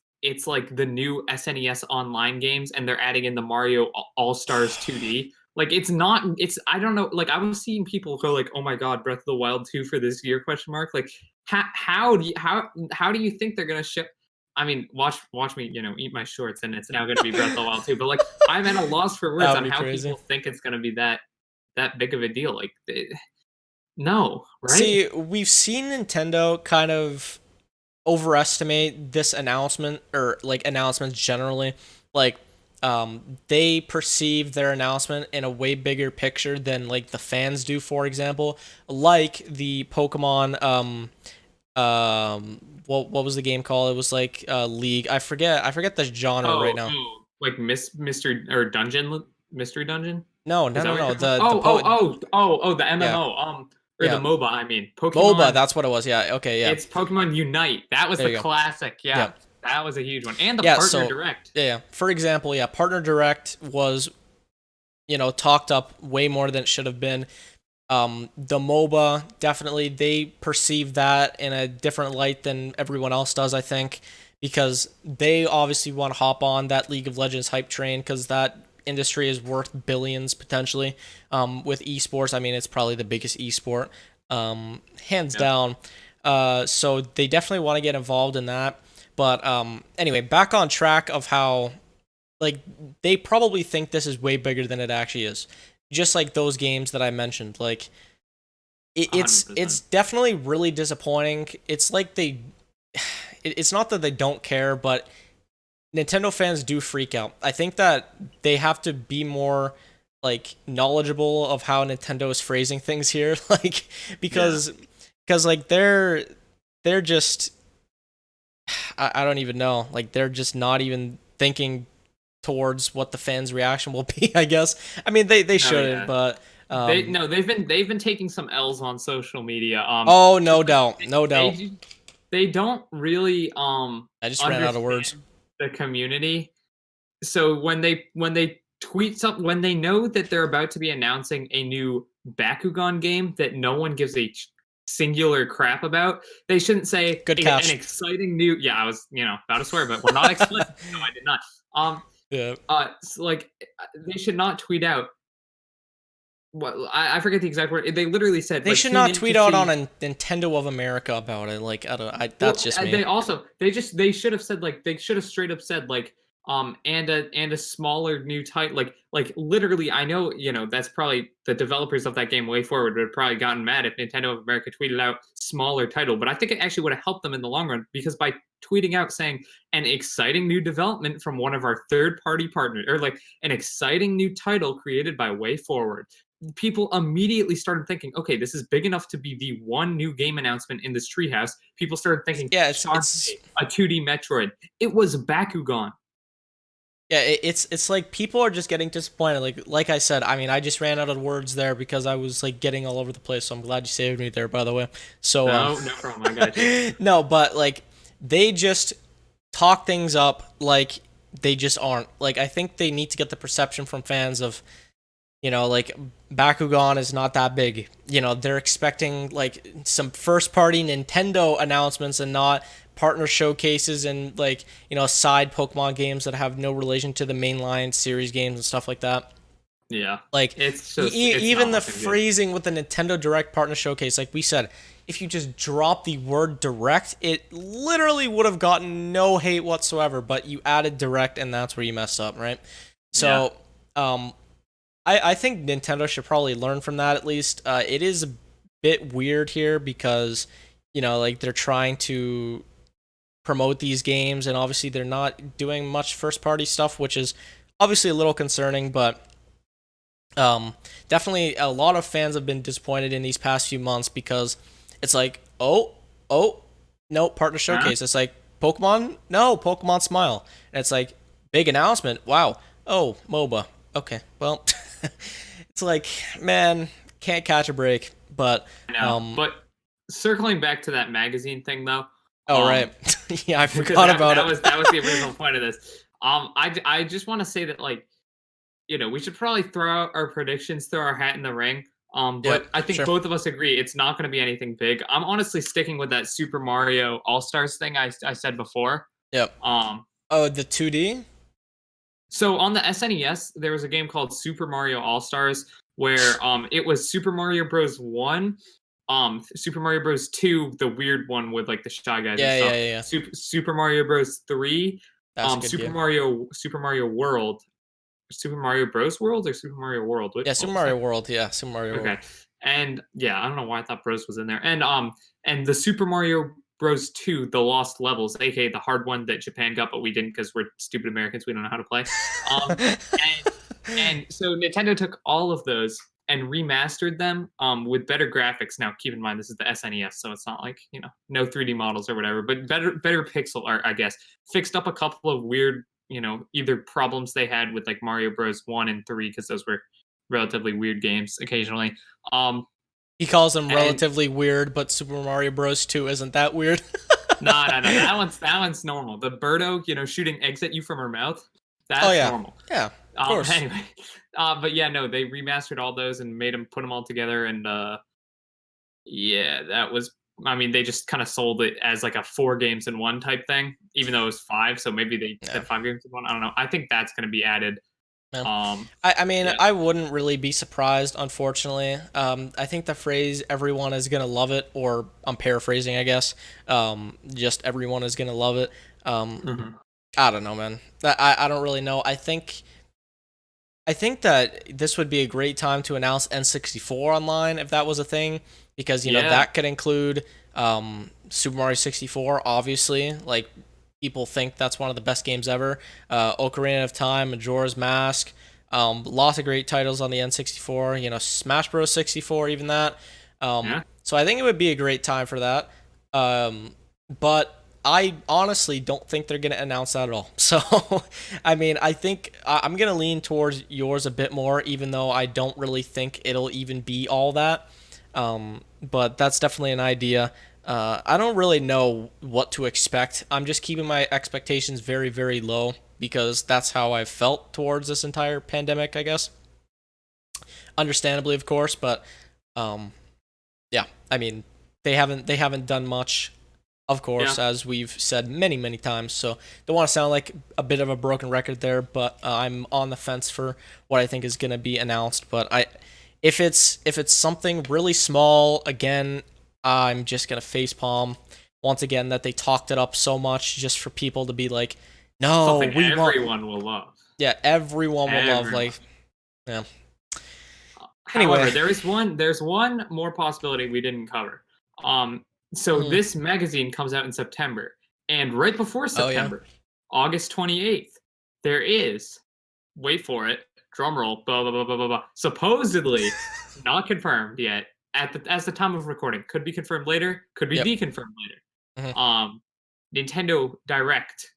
like the new SNES online games, and they're adding in the Mario All Stars 2D. Like it's not. It's I don't know. Like I was seeing people go like, "Oh my God, Breath of the Wild 2 for this year?" Question mark. Like how do you think they're gonna ship? I mean, watch me, eat my shorts, and it's now going to be Breath of the Wild too. But like, I'm at a loss for That words would on be how crazy. people think it's going to be that big of a deal. Like, no, right? See, we've seen Nintendo kind of overestimate this announcement or like announcements generally. Like, they perceive their announcement in a way bigger picture than like the fans do, for example. Like the Pokemon what was the game called? It was like League. I forget the genre right now. Like Mystery or Dungeon Mystery Dungeon. No, Is no, that no, what you're no. talking about? The Yeah, MMO. Or the yeah. MOBA. I mean, MOBA, Pokemon. that's what it was. Yeah, okay, yeah. It's Pokemon Unite. That was There the you go. classic. Yeah. Yeah, that was a huge one, and the Yeah, partner so direct. yeah, yeah. For example, yeah, Partner Direct was, talked up way more than it should have been. The MOBA, definitely they perceive that in a different light than everyone else does, I think, because they obviously want to hop on that League of Legends hype train because that industry is worth billions potentially. With esports, I mean, it's probably the biggest esport, hands Yeah. down. So they definitely want to get involved in that. But anyway, back on track of how like they probably think this is way bigger than it actually is. Just like those games that I mentioned, like it's 100%. definitely really disappointing. It's like it's not that they don't care, but Nintendo fans do freak out. I think that they have to be more like knowledgeable of how Nintendo is phrasing things here, like Yeah. because like they're just I don't even know, like they're just not even thinking towards what the fans' reaction will be. I guess. I mean, they No, shouldn't, yeah. but They no, they've been taking some L's on social media. oh, no Just like doubt, no doubt. they don't really I just ran out of words. understand the community. So when they tweet something, when they know that they're about to be announcing a new Bakugan game that no one gives a singular crap about, they shouldn't say Good an catch. exciting new. Yeah, I was about to swear, but we're not explicit. No, I did not. Um, Yeah. like they should not tweet out what I forget the exact word. They literally said They like should tune not in to tweet out on see. a Nintendo of America about it. Like, I don't. That's Well, just me. they also they should have said like they should have straight up said like and a smaller new title like literally I know that's probably the developers of that game Way Forward would have probably gotten mad if Nintendo of America tweeted out smaller title, but I think it actually would have helped them in the long run because by tweeting out saying an exciting new development from one of our third party partners or like an exciting new title created by Way Forward, people immediately started thinking, okay, this is big enough to be the one new game announcement in this treehouse. People started thinking Yeah, it's Sharpay, a 2D Metroid. It was Bakugan. yeah, it's like people are just getting disappointed. Like I said, I mean, I just ran out of words there because I was like getting all over the place. So I'm glad you saved me there, by the way. So No, no problem. I got you. no, but like they just talk things up like they just aren't. Like I think they need to get the perception from fans of like Bakugan is not that big. They're expecting like some first party Nintendo announcements and not partner showcases and like, side Pokemon games that have no relation to the mainline series games and stuff like that. Yeah, Like it's not even the looking good. phrasing with the Nintendo Direct partner showcase, like we said, if you just drop the word direct, it literally would have gotten no hate whatsoever, but you added direct and that's where you messed up, right? Yeah, So, um I think Nintendo should probably learn from that at least. It is a bit weird here because, like they're trying to promote these games and obviously they're not doing much first party stuff, which is obviously a little concerning, but definitely a lot of fans have been disappointed in these past few months because it's like, oh, no, partner Huh? showcase. It's like Pokemon, no, Pokemon Smile. And it's like, big announcement. Wow. Oh, MOBA. Okay, well, it's like, man, can't catch a break. But, I know. But circling back to that magazine thing though, oh, right. um, Yeah, I because forgot about it. that was the original point of this. I just want to say that like we should probably throw out our predictions, throw our hat in the ring. Yep, But I think sure. both of us agree it's not going to be anything big. I'm honestly sticking with that Super Mario All Stars thing I said before. Yep. Um, Oh, the 2D? so on the SNES, there was a game called Super Mario All Stars where it was Super Mario Bros. 1, Super Mario Bros. 2, the weird one with like the Shy Guys and Yeah, yeah, stuff. yeah, yeah. Super Mario Bros. 3, That's a good game. Super Mario World, Super Mario Bros. World or Super Mario World? Yeah, What Super was that? Mario World. Yeah, Super Mario World. Okay. And yeah, I don't know why I thought Bros was in there. And the Super Mario Bros 2, the Lost Levels, aka the hard one that Japan got, but we didn't because we're stupid Americans. We don't know how to play. Um, and and so Nintendo took all of those and remastered them with better graphics. Now, keep in mind this is the SNES, so it's not like no 3D models or whatever, but better pixel art, I guess. Fixed up a couple of weird either problems they had with like Mario Bros 1 and 3 because those were relatively weird games occasionally. Um, He calls them and relatively weird, but Super Mario Bros. 2 isn't that weird. no, that one's normal. The Birdo, shooting eggs at you from her mouth, Oh that's yeah, normal. yeah, of course. Anyway, but yeah, no, they remastered all those and made them put them all together, and yeah, that was. I mean, they just kind of sold it as like a 4 games in 1 type thing, even though it was 5. So maybe they Yeah, said 5 games in 1. I don't know. I think that's going to be added. yeah. Um, I mean, yeah, I wouldn't really be surprised, unfortunately. I think the phrase "everyone is gonna love it," or I'm paraphrasing, I guess. Just everyone is gonna love it. Um, hmm I don't know, man. I don't really know. I think that this would be a great time to announce N64 online if that was a thing, because yeah, that could include Super Mario 64. Obviously, like people think that's one of the best games ever. Ocarina of Time, Majora's Mask, lots of great titles on the N64. Smash Bros. 64, even that. yeah. So I think it would be a great time for that. Um, but I honestly don't think they're going to announce that at all. So, I mean, I think I'm going to lean towards yours a bit more, even though I don't really think it'll even be all that. But that's definitely an idea. I don't really know what to expect. I'm just keeping my expectations very, very low because that's how I've felt towards this entire pandemic, I guess. Understandably, of course, but um, yeah, I mean, they haven't done much, of course, Yeah. as we've said many, many times. So don't want to sound like a bit of a broken record there, but I'm on the fence for what I think is going to be announced. But if it's something really small, again, I'm just gonna facepalm once again that they talked it up so much just for people to be like, no, Something we want, everyone will love. yeah, everyone will love, Everyone. like, yeah. Anyway, However, there's one more possibility we didn't cover. So mhm. this magazine comes out in September, and right before Oh yeah, September, August 28th, there is, wait for it, drum roll, blah blah blah blah blah blah. Supposedly, not confirmed yet as the time of recording. Could be confirmed later. Could be yep. deconfirmed later. Mhm. Um, Nintendo Direct,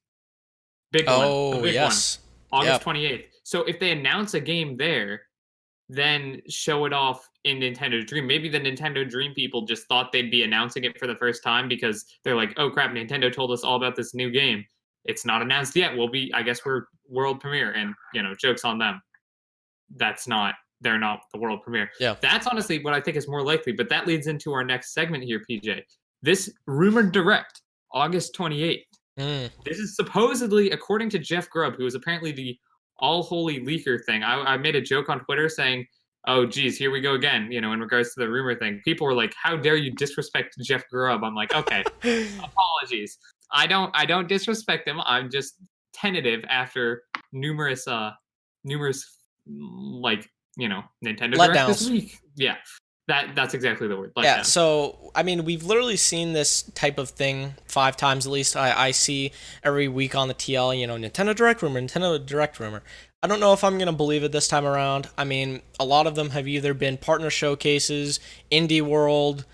big one, the Oh big one, yes, August yep. 28th. So if they announce a game there, then show it off in Nintendo Dream. Maybe the Nintendo Dream people just thought they'd be announcing it for the first time because they're like, "Oh crap, Nintendo told us all about this new game. It's not announced yet. I guess we're world premiere." And, jokes on them. They're not the world premiere. Yeah. That's honestly what I think is more likely, but that leads into our next segment here, PJ. This rumored direct, August 28th. Mm. This is supposedly, according to Jeff Grubb, who is apparently the all holy leaker thing. I made a joke on Twitter saying, "Oh, geez, here we go again." In regards to the rumor thing, people were like, "How dare you disrespect Jeff Grubb?" I'm like, "Okay, apologies. I don't disrespect him. I'm just tentative after numerous like Nintendo Direct this Letdowns. week. Yeah, that's exactly the word. Yeah, Letdown. so I mean, we've literally seen this type of thing 5 times at least. I see every week on the TL, Nintendo Direct rumor, Nintendo Direct rumor. I don't know if I'm gonna believe it this time around. I mean, a lot of them have either been partner showcases, Indie World,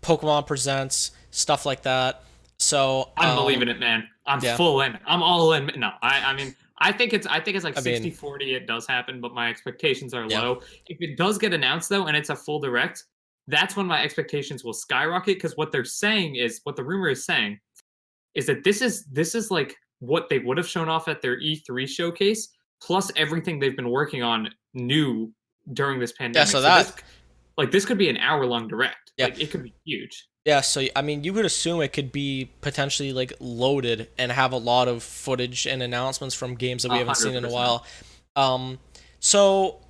Pokemon Presents, stuff like that. So, I'm believing it, man. I'm yeah, full in. I'm all in. No, I mean, I think it's like I mean, 60-40 it does happen, but my expectations are yeah, low. If it does get announced though and it's a full direct, that's when my expectations will skyrocket because what the rumor is saying is that this is like what they would have shown off at their E3 showcase plus everything they've been working on new during this yeah. pandemic. So So that, this could be an hour-long direct. yeah, Like it could be huge. yeah. So I mean, you would assume it could be potentially like loaded and have a lot of footage and announcements from games that we haven't seen in a 100%. while. Um, so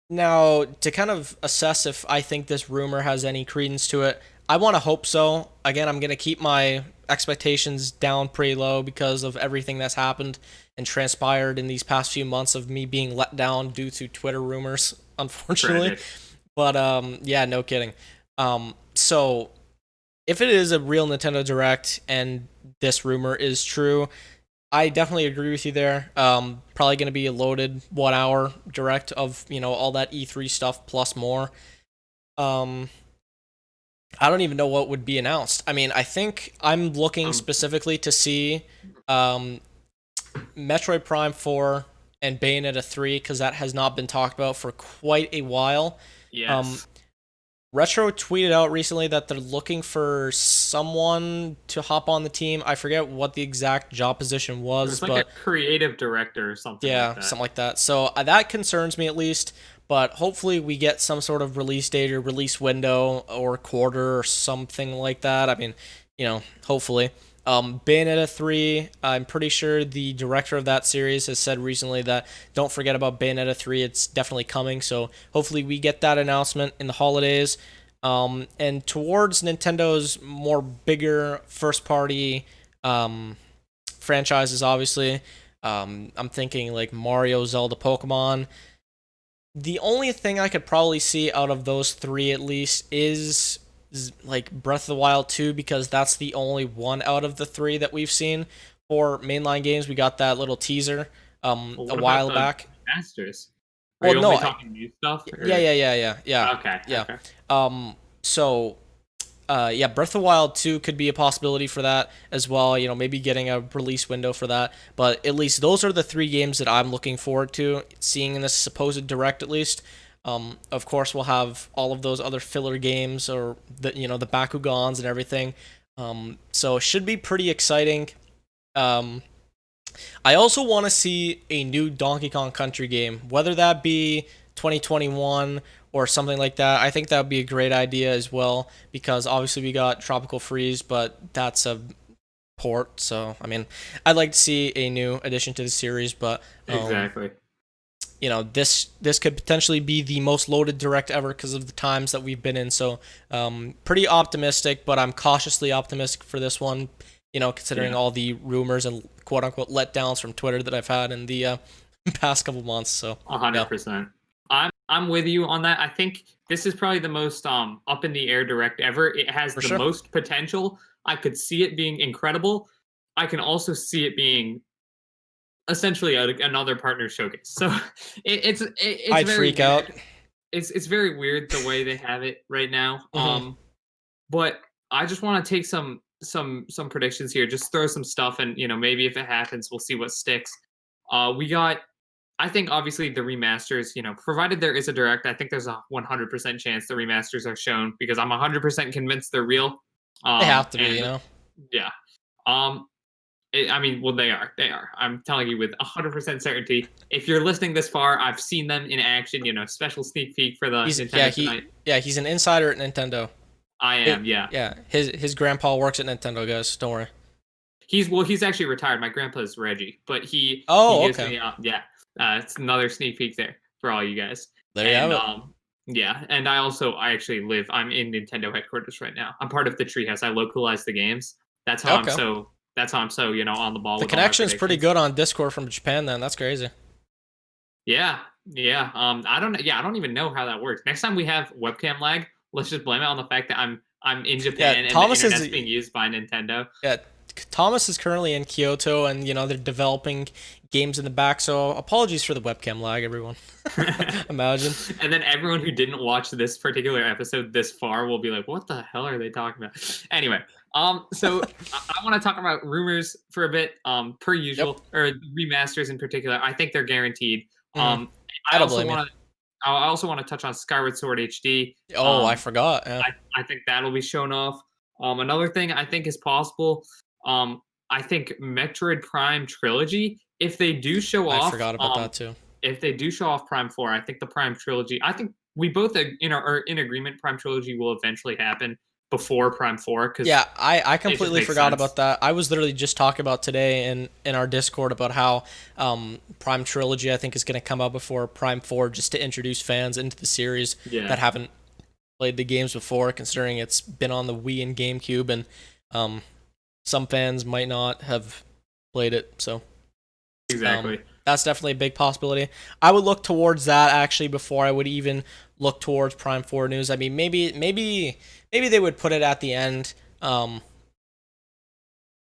now, to kind of assess if I think this rumor has any credence to it, I want to hope so. Again, I'm going to keep my expectations down pretty low because of everything that's happened and transpired in these past few months of me being let down due to Twitter rumors, unfortunately. Tragic. But yeah, no kidding. So if it is a real Nintendo Direct and this rumor is true, I definitely agree with you there. Probably going to be a loaded 1 hour direct of all that E3 stuff plus more. Um, I don't even know what would be announced. I mean, I think I'm looking Um, specifically to see um, Metroid Prime 4 and Bayonetta 3 because that has not been talked about for quite a while. Um, yes. Retro tweeted out recently that they're looking for someone to hop on the team. I forget what the exact job position It was, was like a but creative director or something like yeah, that. something like that. So that concerns me at least. But hopefully we get some sort of release date or release window or quarter or something like that. I mean, hopefully. Bayonetta 3, I'm pretty sure the director of that series has said recently that don't forget about Bayonetta 3. It's definitely coming. So hopefully we get that announcement in the holidays. And towards Nintendo's more bigger first party franchises, obviously. I'm thinking like Mario, Zelda, Pokemon. The only thing I could probably see out of those three at least is like Breath of the Wild 2 because that's the only one out of the three that we've seen for mainline games. We got that little teaser Well, a what about while the back. masters? Are Well, you no, only talking new stuff yeah, or yeah, yeah, yeah, yeah, okay, yeah. okay. So yeah, Breath of the Wild 2 could be a possibility for that as well. Maybe getting a release window for that. But at least those are the three games that I'm looking forward to seeing in this supposed direct, at least. Of course, we'll have all of those other filler games or the Bakugans and everything. So it should be pretty exciting. Um, I also want to see a new Donkey Kong Country game, whether that be 2021 or something like that. I think that would be a great idea as well because obviously we got Tropical Freeze, but that's a port. So, I mean, I'd like to see a new addition to the series, but Exactly. this could potentially be the most loaded direct ever because of the times that we've been in. So, pretty optimistic, but I'm cautiously optimistic for this one. Considering Yeah, all the rumors and quote unquote letdowns from Twitter that I've had in the past couple months. So, yeah, 100%. I'm with you on that. I think this is probably the most up in the air direct ever. It has for the sure. most potential. I could see it being incredible. I can also see it being essentially another partner showcase. So it's I'd very freak out. weird. It's very weird the way they have it right now. Hmm. But I just want to take some predictions here. Just throw some stuff, and maybe if it happens, we'll see what sticks. We got. I think obviously the remasters. Provided there is a direct, I think there's a 100% chance the remasters are shown because I'm 100% convinced they're real. They have to be, And yeah. Um, I mean, well, they are. They are. I'm telling you with 100% certainty. If you're listening this far, I've seen them in action. Special sneak peek for the He's Nintendo Tonight. he's an insider at Nintendo. I am, yeah. Yeah, his grandpa works at Nintendo, guys. Don't worry. He's actually retired. My grandpa's Reggie, but he Oh, gives okay. me yeah. It's another sneak peek there for all you guys. There you have And it. yeah, and I actually live. I'm in Nintendo headquarters right now. I'm part of the Treehouse. I localize the games. That's how I'm Okay. so. That's how I'm so on the ball The with all my connection's pretty predictions. good on Discord from Japan then. That's crazy. Yeah, Yeah. I don't. Yeah, I don't even know how that works. Next time we have webcam lag, let's just blame it on the fact that I'm in Yeah, Japan and the Thomas is internet's being used by Nintendo. yeah, Thomas is currently in Kyoto, and they're developing games in the back. So apologies for the webcam lag, everyone. Imagine. And then everyone who didn't watch this particular episode this far will be like, "What the hell are they talking about?" Anyway, so I want to talk about rumors for a bit. Per Yep. usual, or remasters in particular. I think they're guaranteed. Hmm. I I don't also blame you. want to. I also want to touch on Skyward Sword HD. Oh, I Um, forgot. Yeah, I think that'll be shown off. Another thing I think is possible. Um, I think Metroid Prime trilogy. If they do show I off, forgot about that too. if they do show off Prime 4, I think the Prime trilogy. I think we both are in agreement. Prime trilogy will eventually happen before Prime 4 because Yeah, I it just completely makes forgot sense. about that. I was literally just talking about today in our Discord about how Prime Trilogy I think is going to come out before Prime 4 just to introduce fans into the series Yeah, that haven't played the games before, considering it's been on the Wii and GameCube, and um, some fans might not have played it. So exactly. that's definitely a big possibility. I would look towards that actually before I would even look towards Prime 4 news. I mean, maybe they would put it at the end.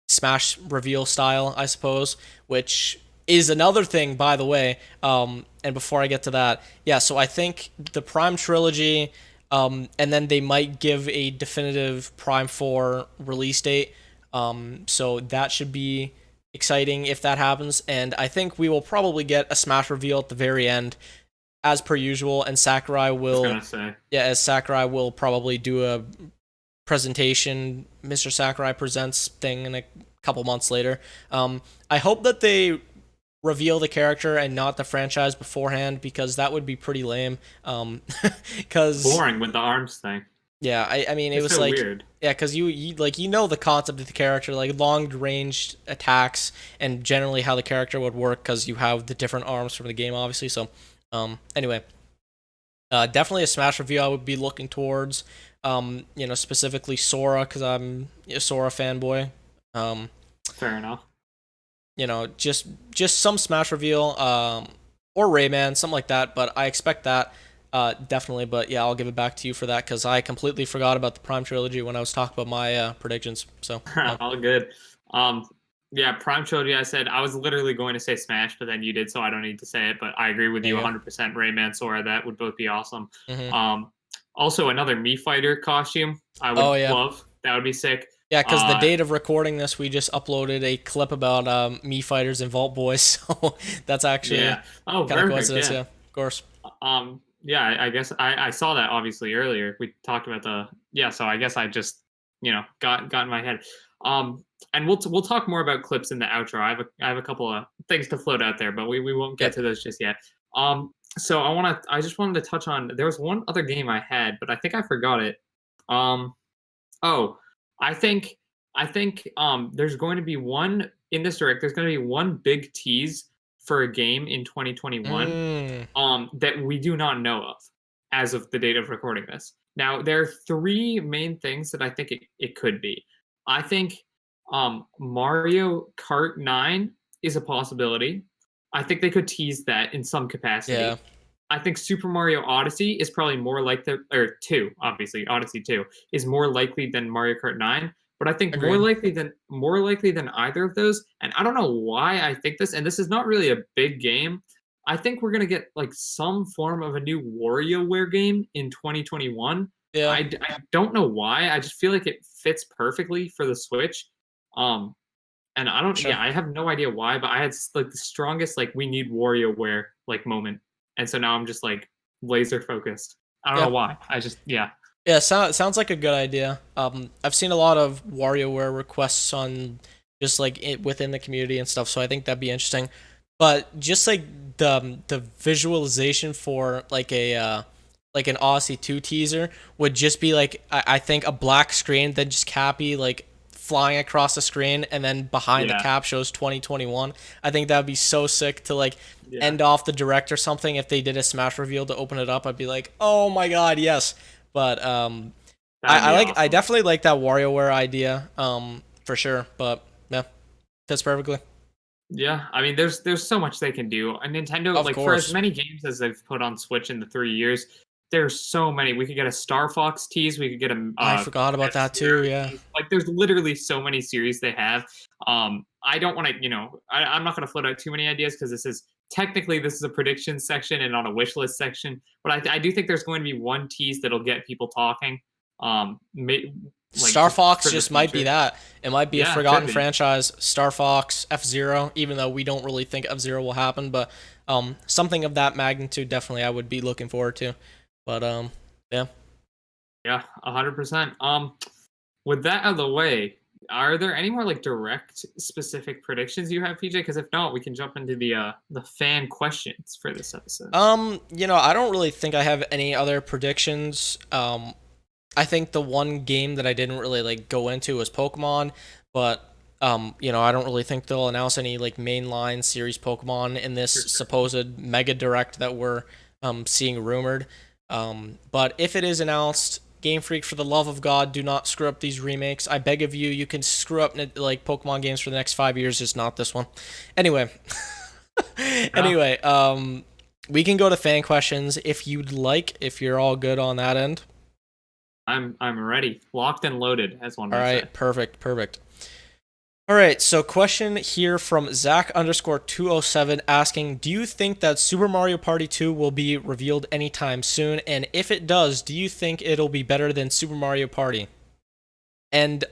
Smash reveal style, I suppose, which is another thing, by the way. And before I get to that, yeah, so I think the Prime trilogy, and then they might give a definitive Prime 4 release date. So that should be exciting if that happens. And I think we will probably get a Smash reveal at the very end, as per usual. And Sakurai I was will, gonna say. yeah, as Sakurai will probably do a presentation, Mr. Sakurai presents thing in a couple months later. I hope that they reveal the character and not the franchise beforehand because that would be pretty lame. Because Boring with the arms thing. yeah, I mean it It's was so like weird. yeah, because you like the concept of the character, like long range attacks and generally how the character would work because you have the different arms from the game, obviously. So, anyway, definitely a Smash review I would be looking towards. Specifically Sora because I'm a Sora fanboy. Um, Fair enough. just some Smash reveal, or Rayman, something like that. But I expect that, definitely. But yeah, I'll give it back to you for that because I completely forgot about the Prime trilogy when I was talking about my predictions. So yeah, All good. Um, yeah, Prime trilogy. I said I was literally going to say Smash, but then you did, so I don't need to say it. But I agree with there you you go. 100%. Rayman, Sora, that would both be awesome. Hmm. Um, also another Mii Fighter costume. I would Oh yeah. love. That would be sick. Yeah, because the Uh, date of recording this, we just uploaded a clip about Me Fighters and Vault Boys, so that's actually yeah. Oh, kind of perfect. coincidence. Yeah. Yeah, of course. Yeah. I guess I saw that obviously earlier. We talked about the yeah. So I guess I just got in my head. Um, and we'll talk more about clips in the outro. I have a couple of things to float out there, but we won't get Yep. to those just yet. So I just wanted to touch on there was one other game I had, but I think I forgot it. Um, Oh, I think there's going to be one in this direct. There's going to be one big tease for a game in 2021 Mm, that we do not know of as of the date of recording this. Now, there are three main things that I think it could be. I think Mario Kart 9 is a possibility. I think they could tease that in some yeah. capacity. I think Super Mario Odyssey is probably more like the or 2, obviously, Odyssey 2 is more likely than Mario Kart 9, but I think Agreed. more likely than either of those, and I don't know why I think this, and this is not really a big game. I think we're gonna get like some form of a new WarioWare game in 2021. Yeah. I don't know why. I just feel like it fits perfectly for the Switch. Um, and I don't, Sure. yeah, I have no idea why, but I had like the strongest like we need WarioWare like moment, and so now I'm just like laser focused. I don't Yeah. know why. I just yeah. Yeah, sounds like a good idea. I've seen a lot of WarioWare requests on just like within the community and stuff, so I think that'd be interesting. But just like the visualization for like an Odyssey 2 teaser would just be like I think a black screen, then just Cappy like flying across the screen, and then behind the Yeah, cap shows 2021. I think that'd be so sick to like yeah, end off the direct or something. If they did a Smash reveal to open it up, I'd be like, oh my god, yes. But that'd be I awesome. definitely like that WarioWare idea, for sure. But yeah, fits perfectly. Yeah, I mean, there's so much they can do. And Nintendo, Of like for as course. many games as they've put on Switch in the 3 years, there's so many. We could get a Star Fox tease. We could get a I forgot about that F-Zero too. Yeah. tease. Like, there's literally so many series they have. I don't want to, I'm not going to float out too many ideas because this is a prediction section and not a wish list section. But I do think there's going to be one tease that'll get people talking. Like Star just Fox for the just might be future. that. It might be a Yeah, it could forgotten be. franchise. Star Fox, F-Zero, even though we don't really think F-Zero will happen, but something of that magnitude definitely I would be looking forward to. But yeah. Yeah, 100%. With that out of the way, are there any more like direct specific predictions you have, PJ? Because if not, we can jump into the fan questions for this episode. I don't really think I have any other predictions. I think the one game that I didn't really like go into was Pokemon, but I don't really think they'll announce any like mainline series Pokemon in this For sure. supposed mega direct that we're seeing rumored. But if it is announced, Game Freak, for the love of God, do not screw up these remakes. I beg of you. You can screw up like Pokemon games for the next 5 years, just not this one. Anyway, Yeah, anyway, we can go to fan questions if you'd like. If you're all good on that end. I'm ready, locked and loaded, as one All might say. right, perfect, perfect. All right, so question here from Zach underscore 207 asking, do you think that Super Mario Party 2 will be revealed anytime soon? And if it does, do you think it'll be better than Super Mario Party? And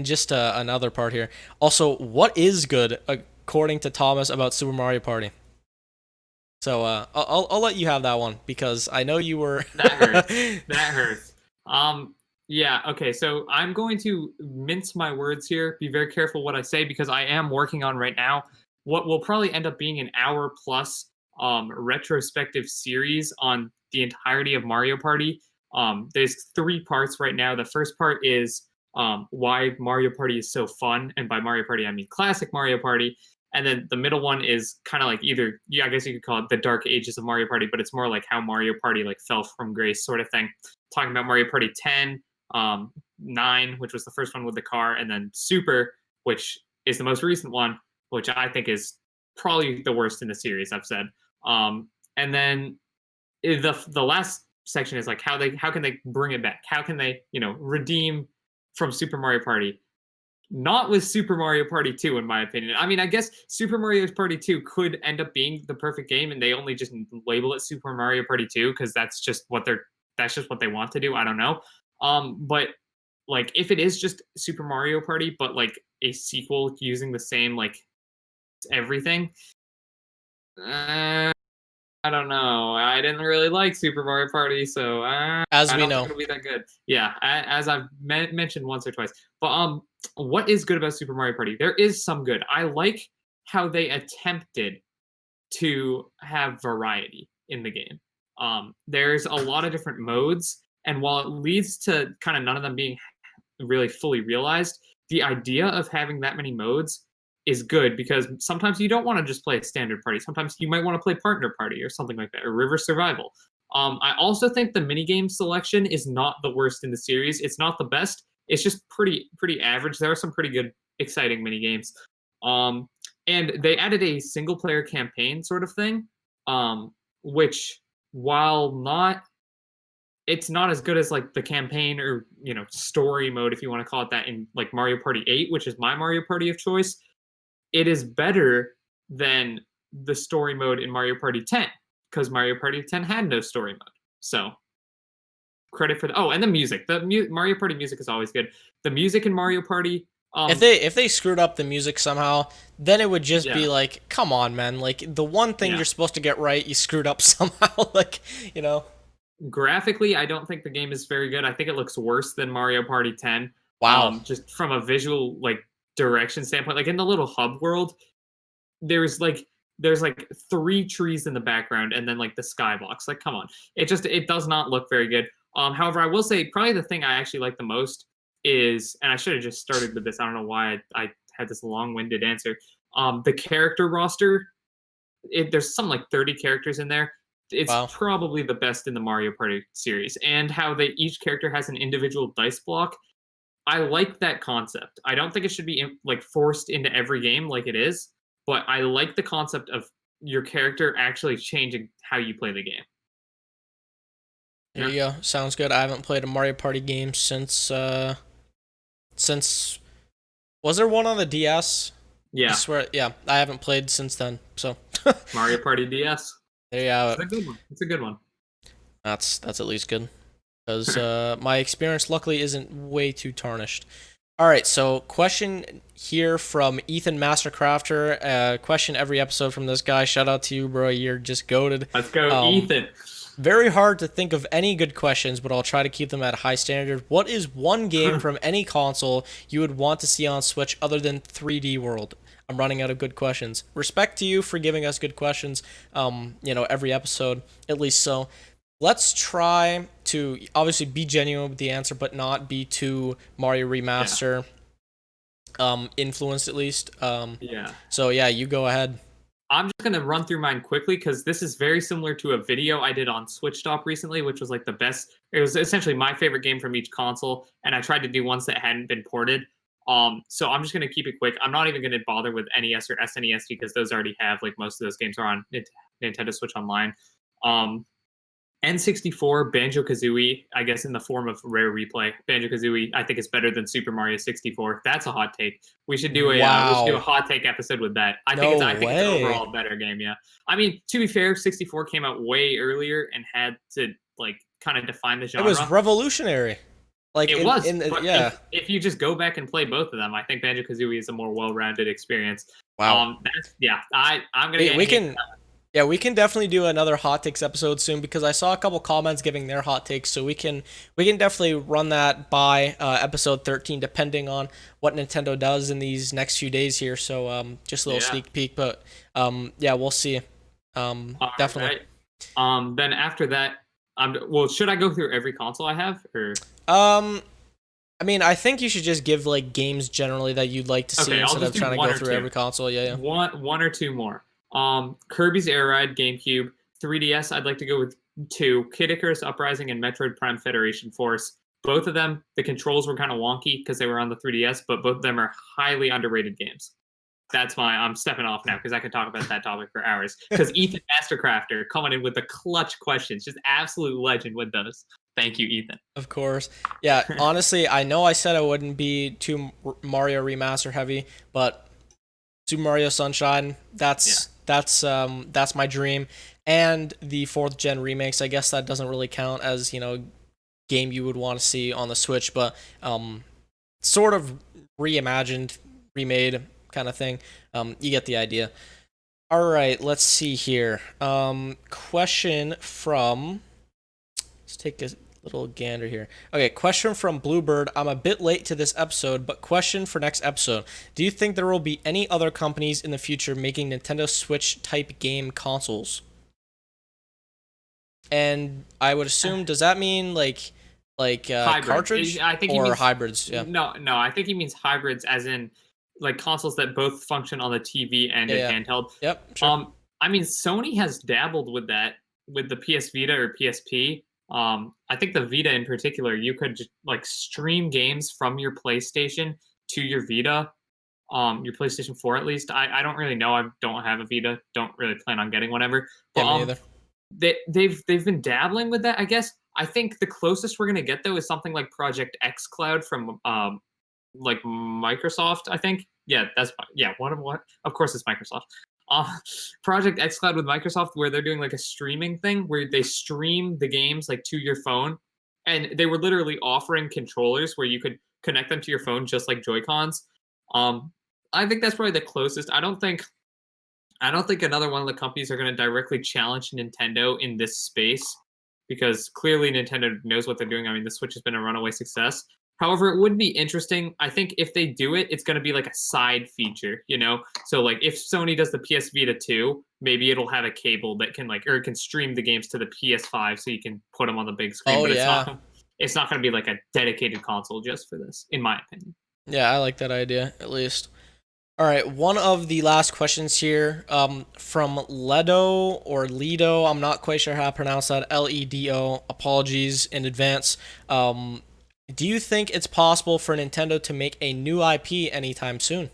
just another part here. Also, what is good according to Thomas about Super Mario Party? So I'll let you have that one because I know you were. That hurts. That hurts. Yeah, okay, so I'm going to mince my words here, be very careful what I say because I am working on right now what will probably end up being an hour plus retrospective series on the entirety of Mario Party. There's 3 parts right now. The first part is why Mario Party is so fun, and by Mario Party I mean classic Mario Party. And then the middle one is kind of like either, yeah, I guess you could call it the dark ages of Mario Party, but it's more like how Mario Party like fell from grace, sort of thing. Talking about Mario Party 10, 9, which was the first one with the car, and then Super, which is the most recent one, which I think is probably the worst in the series. I've said, and then the last section is like how can they bring it back? How can they redeem from Super Mario Party? Not with Super Mario Party 2, in my opinion. I mean, I guess Super Mario Party 2 could end up being the perfect game, and they only just label it Super Mario Party 2 because that's just what they want to do. I don't know. But like if it is just Super Mario Party, but like a sequel using the same like everything, uh, I don't know. I didn't really like Super Mario Party, so As I we don't think know. it'll be that good. Yeah, as I've mentioned once or twice. But what is good about Super Mario Party? There is some good. I like how they attempted to have variety in the game. There's a lot of different modes, and while it leads to kind of none of them being really fully realized, the idea of having that many modes is good because sometimes you don't want to just play a standard party. Sometimes you might want to play partner party or something like that, or river survival. I also think the minigame selection is not the worst in the series. It's not the best. It's just pretty average. There are some pretty good, exciting minigames. Um, and they added a single player campaign sort of thing, which while not it's not as good as like the campaign or story mode, if you want to call it that, in like Mario Party 8, which is my Mario Party of choice. It is better than the story mode in Mario Party 10 because Mario Party 10 had no story mode. So credit for the and the music. Mario Party music is always good. The music in Mario Party, If they screwed up the music somehow, then it would just yeah, be like, come on, man. Like the one thing yeah. you're supposed to get right, you screwed up somehow. Like, you know. Graphically, I don't think the game is very good. I think it looks worse than Mario Party 10. Wow. Just from a visual like direction standpoint, like in the little hub world, there's like there's like 3 trees in the background and then like the skybox. Like, come on, it does not look very good. However, I will say probably the thing I actually like the most is, and I should have just started with this. I don't know why I had this long-winded answer. The character roster, there's some like 30 characters in there. It's Wow. probably the best in the Mario Party series, and how they each character has an individual dice block. I like that concept. I don't think it should be like forced into every game like it is, but I like the concept of your character actually changing how you play the game. There Yeah. you go. Sounds good. I haven't played a Mario Party game since was there one on the DS? I Yeah. swear, yeah, I haven't played since then. So Mario Party DS. there you have It's it. a good one. It's a good one. That's at least good because my experience luckily isn't way too tarnished. All right, so question here from Ethan Mastercrafter. Question every episode from this guy. Shout out to you, bro. You're just goated. Let's go, Um, Ethan. Very hard to think of any good questions, but I'll try to keep them at a high standard. What is one game from any console you would want to see on Switch other than 3D World? I'm running out of good questions. Respect to you for giving us good questions, every episode, at least so. Let's try to obviously be genuine with the answer, but not be too Mario Remaster influenced at least. Yeah. So yeah, you go ahead. I'm just gonna run through mine quickly because this is very similar to a video I did on Switch Stop recently, which was like the best. It was essentially my favorite game from each console, and I tried to do ones that hadn't been ported. So I'm just gonna keep it quick. I'm not even gonna bother with NES or SNES because those already have like most of those games are on Nintendo Switch Online. Um, N64, Banjo-Kazooie, I guess in the form of Rare Replay. Banjo-Kazooie, I think is better than Super Mario 64. That's a hot take. We should do a Wow. hot take episode with that. I think No it's an way. overall better game. Yeah, I mean, to be fair, 64 came out way earlier and had to like kind of define the It genre. was revolutionary. Like It was, but yeah. if you just go back and play both of them, I think Banjo-Kazooie is a more well-rounded experience. Wow. I'm gonna. We can. Yeah, we can definitely do another hot takes episode soon because I saw a couple comments giving their hot takes, so we can definitely run that by episode 13, depending on what Nintendo does in these next few days here. So just a little sneak peek, but yeah, we'll see. Definitely. Right. Then after that, well, should I go through every console I have, or? I mean, I think you should just give like games generally that you'd like to see instead of trying to go through every console. Yeah. One or two more. Kirby's Air Ride, GameCube, 3DS. I'd like to go with 2. Kid Icarus Uprising and Metroid Prime Federation Force. Both of them, the controls were kind of wonky because they were on the 3DS, but both of them are highly underrated games. I'm stepping off now because I could talk about that topic for hours. Because Ethan Mastercrafter coming in with the clutch questions, just absolute legend with those. Thank you, Ethan. Of course. Yeah, honestly, I know I said I wouldn't be too Mario Remaster heavy, but Super Mario Sunshine, that's my dream. And the 4th gen remakes, I guess that doesn't really count as, game you would want to see on the Switch, but sort of reimagined, remade kind of thing. You get the idea. All right, let's see here. Question from, let's take a little gander here. Okay, question from Bluebird. I'm a bit late to this episode, but question for next episode. Do you think there will be any other companies in the future making Nintendo Switch type game consoles? And I would assume, does that mean like cartridge I think or means, hybrids? Yeah. No, I think he means hybrids as in like consoles that both function on the TV and a handheld. Yep. Sure. I mean, Sony has dabbled with that with the PS Vita or PSP. I think the Vita in particular, you could just like stream games from your PlayStation to your Vita, your PlayStation 4 at least. I don't really know. I don't have a Vita. Don't really plan on getting one ever. But, Yeah, me either. They've been dabbling with that, I guess. I think the closest we're gonna get though is something like Project X Cloud from like Microsoft. I think. Yeah, what? Of course, it's Microsoft. Project X Cloud with Microsoft, where they're doing like a streaming thing where they stream the games like to your phone, and they were literally offering controllers where you could connect them to your phone just like Joy-Cons. I think that's probably the closest. I don't think another one of the companies are going to directly challenge Nintendo in this space because clearly Nintendo knows what they're doing. I mean, the Switch has been a runaway success. However, it would be interesting. I think if they do it, it's going to be like a side feature, So like if Sony does the PS Vita 2, maybe it'll have a cable that can or it can stream the games to the PS5 so you can put them on the big screen. Oh, but yeah. It's not going to be like a dedicated console just for this, in my opinion. Yeah, I like that idea, at least. All right, one of the last questions here from Ledo or Lido. I'm not quite sure how to pronounce that. Ledo. Apologies in advance. Do you think it's possible for Nintendo to make a new IP anytime soon?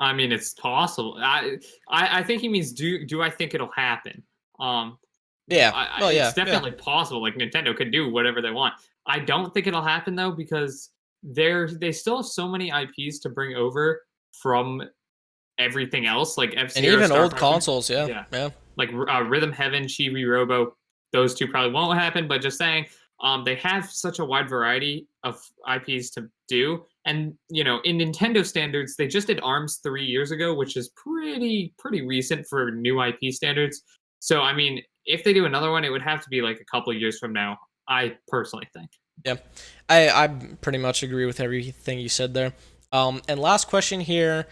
I mean, it's possible. I think he means do I think it'll happen? Um, Yeah. Well, it's yeah, yeah. definitely possible. Like Nintendo could do whatever they want. I don't think it'll happen though because they still have so many IPs to bring over from everything else, like F And Zero, even Star old Fox. consoles, yeah, Yeah, yeah. like Rhythm Heaven, Chibi Robo. Those two probably won't happen, but just saying, they have such a wide variety of IPs to do. And in Nintendo standards, they just did Arms 3 years ago, which is pretty recent for new IP standards. So I mean, if they do another one, it would have to be like a couple of years from now. I personally think. Yeah, I pretty much agree with everything you said there. And last question here.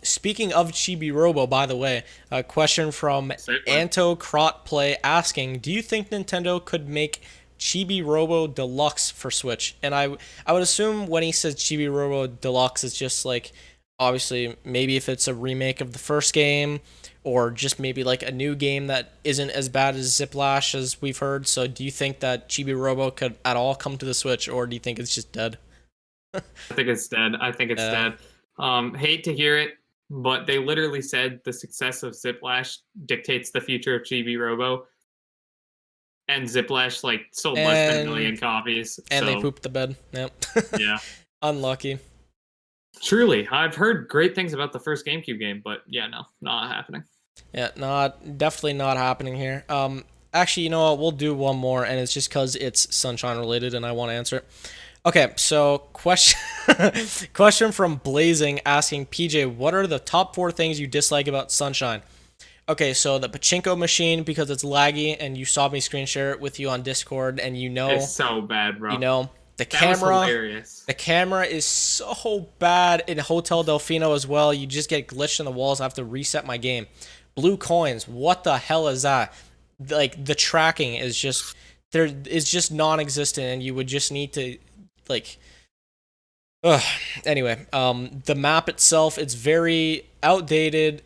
Speaking of Chibi Robo, by the way, a question from Segue. Anto Crot Play asking, do you think Nintendo could make Chibi Robo Deluxe for Switch? And I would assume when he says Chibi Robo Deluxe, it's just like, obviously, maybe if it's a remake of the first game, or just maybe like a new game that isn't as bad as Ziplash as we've heard. So do you think that Chibi Robo could at all come to the Switch, or do you think it's just dead? I think it's dead. I think it's Yeah. dead. Hate to hear it, but they literally said the success of Ziplash dictates the future of Chibi Robo, and Ziplash like sold less than a And million copies. they So pooped the bed. Yep. yeah, Unlucky. truly, I've heard great things about the first GameCube game, but yeah, no, not happening. Yeah, definitely not happening here. Actually, you know what? We'll do one more, and it's just because it's Sunshine related, and I want to answer it. Okay, so question from Blazing asking PJ, what are the top 4 things you dislike about Sunshine? Okay, so the pachinko machine because it's laggy, and you saw me screen share it with you on Discord, and It's so bad, you bro. know the That was camera. hilarious. The camera is so bad in Hotel Delfino as well. You just get glitched in the walls. I have to reset my game. Blue coins. What the hell is that? Like the tracking is just there is just non-existent, and you would just need to like. Ugh. Anyway, the map itself it's very outdated.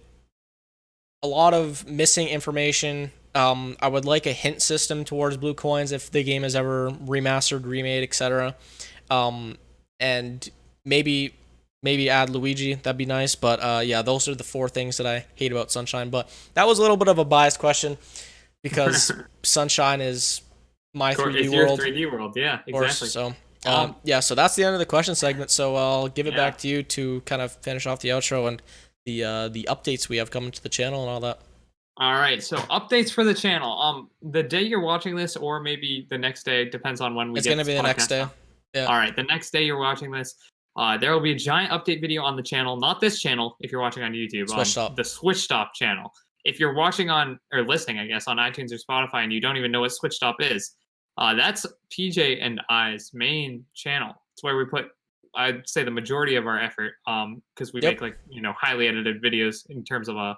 A lot of missing information. I would like a hint system towards blue coins if the game is ever remastered, remade, etc. And maybe add Luigi. That'd be nice. But yeah, those are the 4 things that I hate about Sunshine. But that was a little bit of a biased question because Sunshine is my 3D It's your world, 3D world, yeah, of course. exactly. So Um, yeah, so that's the end of the question segment. So I'll give it yeah. back to you to kind of finish off the outro and the updates we have coming to the channel and all that. All right, so updates for the channel. The day you're watching this, or maybe the next day, depends on when we It's get gonna this be the next podcast day. out. Yeah. All right, the next day you're watching this, there will be a giant update video on the channel. Not this channel, if you're watching on YouTube. Switch Stop. The Switch Stop channel. If you're watching on or listening, I guess, on iTunes or Spotify, and you don't even know what Switch Stop is, that's PJ and I's main channel. It's where we put, I'd say, the majority of our effort. Because we Yep. make like highly edited videos in terms of a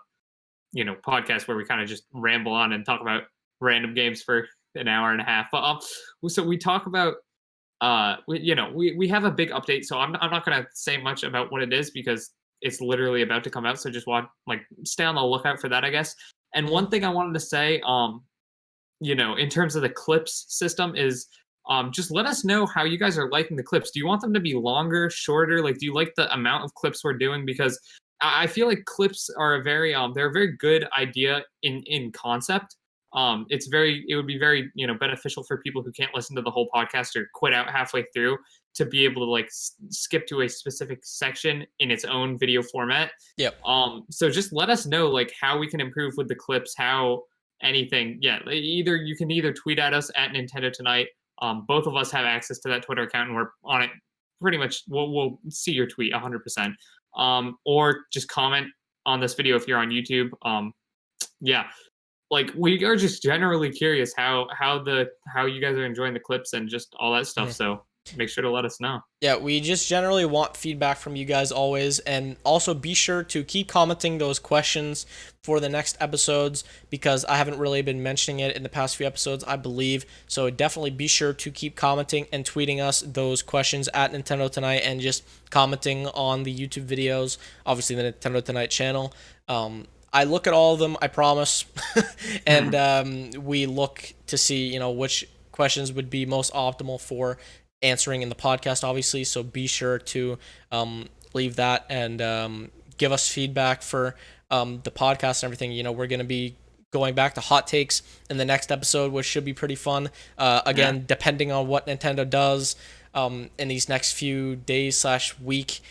podcast where we kind of just ramble on and talk about random games for an hour and a half. But so we talk about we have a big update, so I'm not gonna say much about what it is because it's literally about to come out. So just stay on the lookout for that, I guess. And one thing I wanted to say, in terms of the clips system is just let us know how you guys are liking the clips. Do you want them to be longer, shorter? Like, do you like the amount of clips we're doing? Because I feel like clips are they're a very good idea in concept. It would be very beneficial for people who can't listen to the whole podcast or quit out halfway through to be able to skip to a specific section in its own video format. Yep. So just let us know how we can improve with the clips, how anything. Yeah, you can either tweet at us at Nintendo Tonight. Both of us have access to that Twitter account, and we're on it pretty much. We'll see your tweet 100%. Or just comment on this video if you're on YouTube. Yeah, we are just generally curious how you guys are enjoying the clips and just all that stuff. So make sure to let us know. Yeah, we just generally want feedback from you guys always, and also be sure to keep commenting those questions for the next episodes because I haven't really been mentioning it in the past few episodes, I believe. So definitely be sure to keep commenting and tweeting us those questions at Nintendo Tonight and just commenting on the YouTube videos, obviously the Nintendo Tonight channel. I look at all of them, I promise, and we look to see, which questions would be most optimal for answering in the podcast, obviously. So be sure to leave that and give us feedback for the podcast and everything. We're going to be going back to hot takes in the next episode, which should be pretty fun. Again, depending on what Nintendo does in these next few days / week,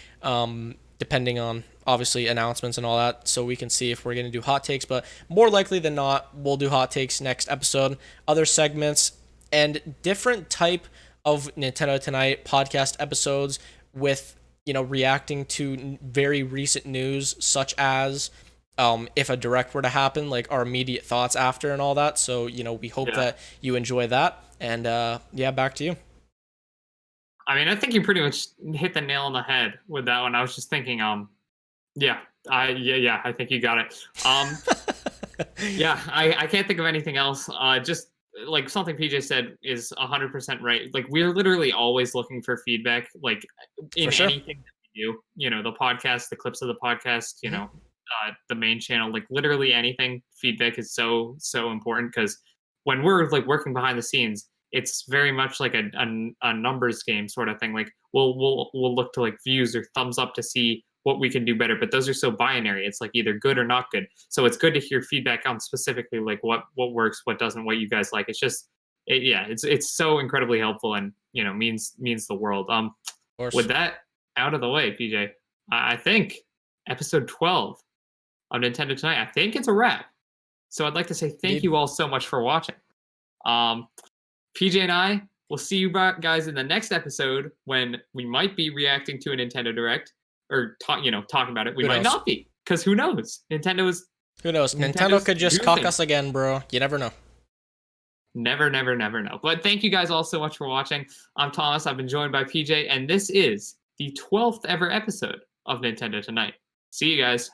depending on obviously announcements and all that, so we can see if we're going to do hot takes. But more likely than not, we'll do hot takes next episode. Other segments and different type of Nintendo Tonight podcast episodes with reacting to very recent news, such as if a direct were to happen, like our immediate thoughts after and all that. So we hope that you enjoy that. And back to you. I mean, I think you pretty much hit the nail on the head with that one. I was just thinking, I think you got it. I can't think of anything else. Just like something PJ said is 100% right. Like, we're literally always looking for feedback, like in anything that we do. The podcast, the clips of the podcast, the main channel, like literally anything. Feedback is so important, because when we're like working behind the scenes, it's very much like a numbers game sort of thing. Like we'll look to like views or thumbs up to see what we can do better, but those are so binary. It's like either good or not good. So it's good to hear feedback on specifically like what works, what doesn't, what you guys like. It's just it's so incredibly helpful, and means the world. With that out of the way, PJ, I think episode 12 of Nintendo Tonight, I think it's a wrap. So I'd like to say thank you all so much for watching. PJ and I will see you guys in the next episode, when we might be reacting to a Nintendo Direct, or talking about it. We might not be, because who knows? Who knows? Nintendo could just cock us again, bro. You never know. Never know. But thank you guys all so much for watching. I'm Thomas. I've been joined by PJ, and this is the 12th ever episode of Nintendo Tonight. See you guys.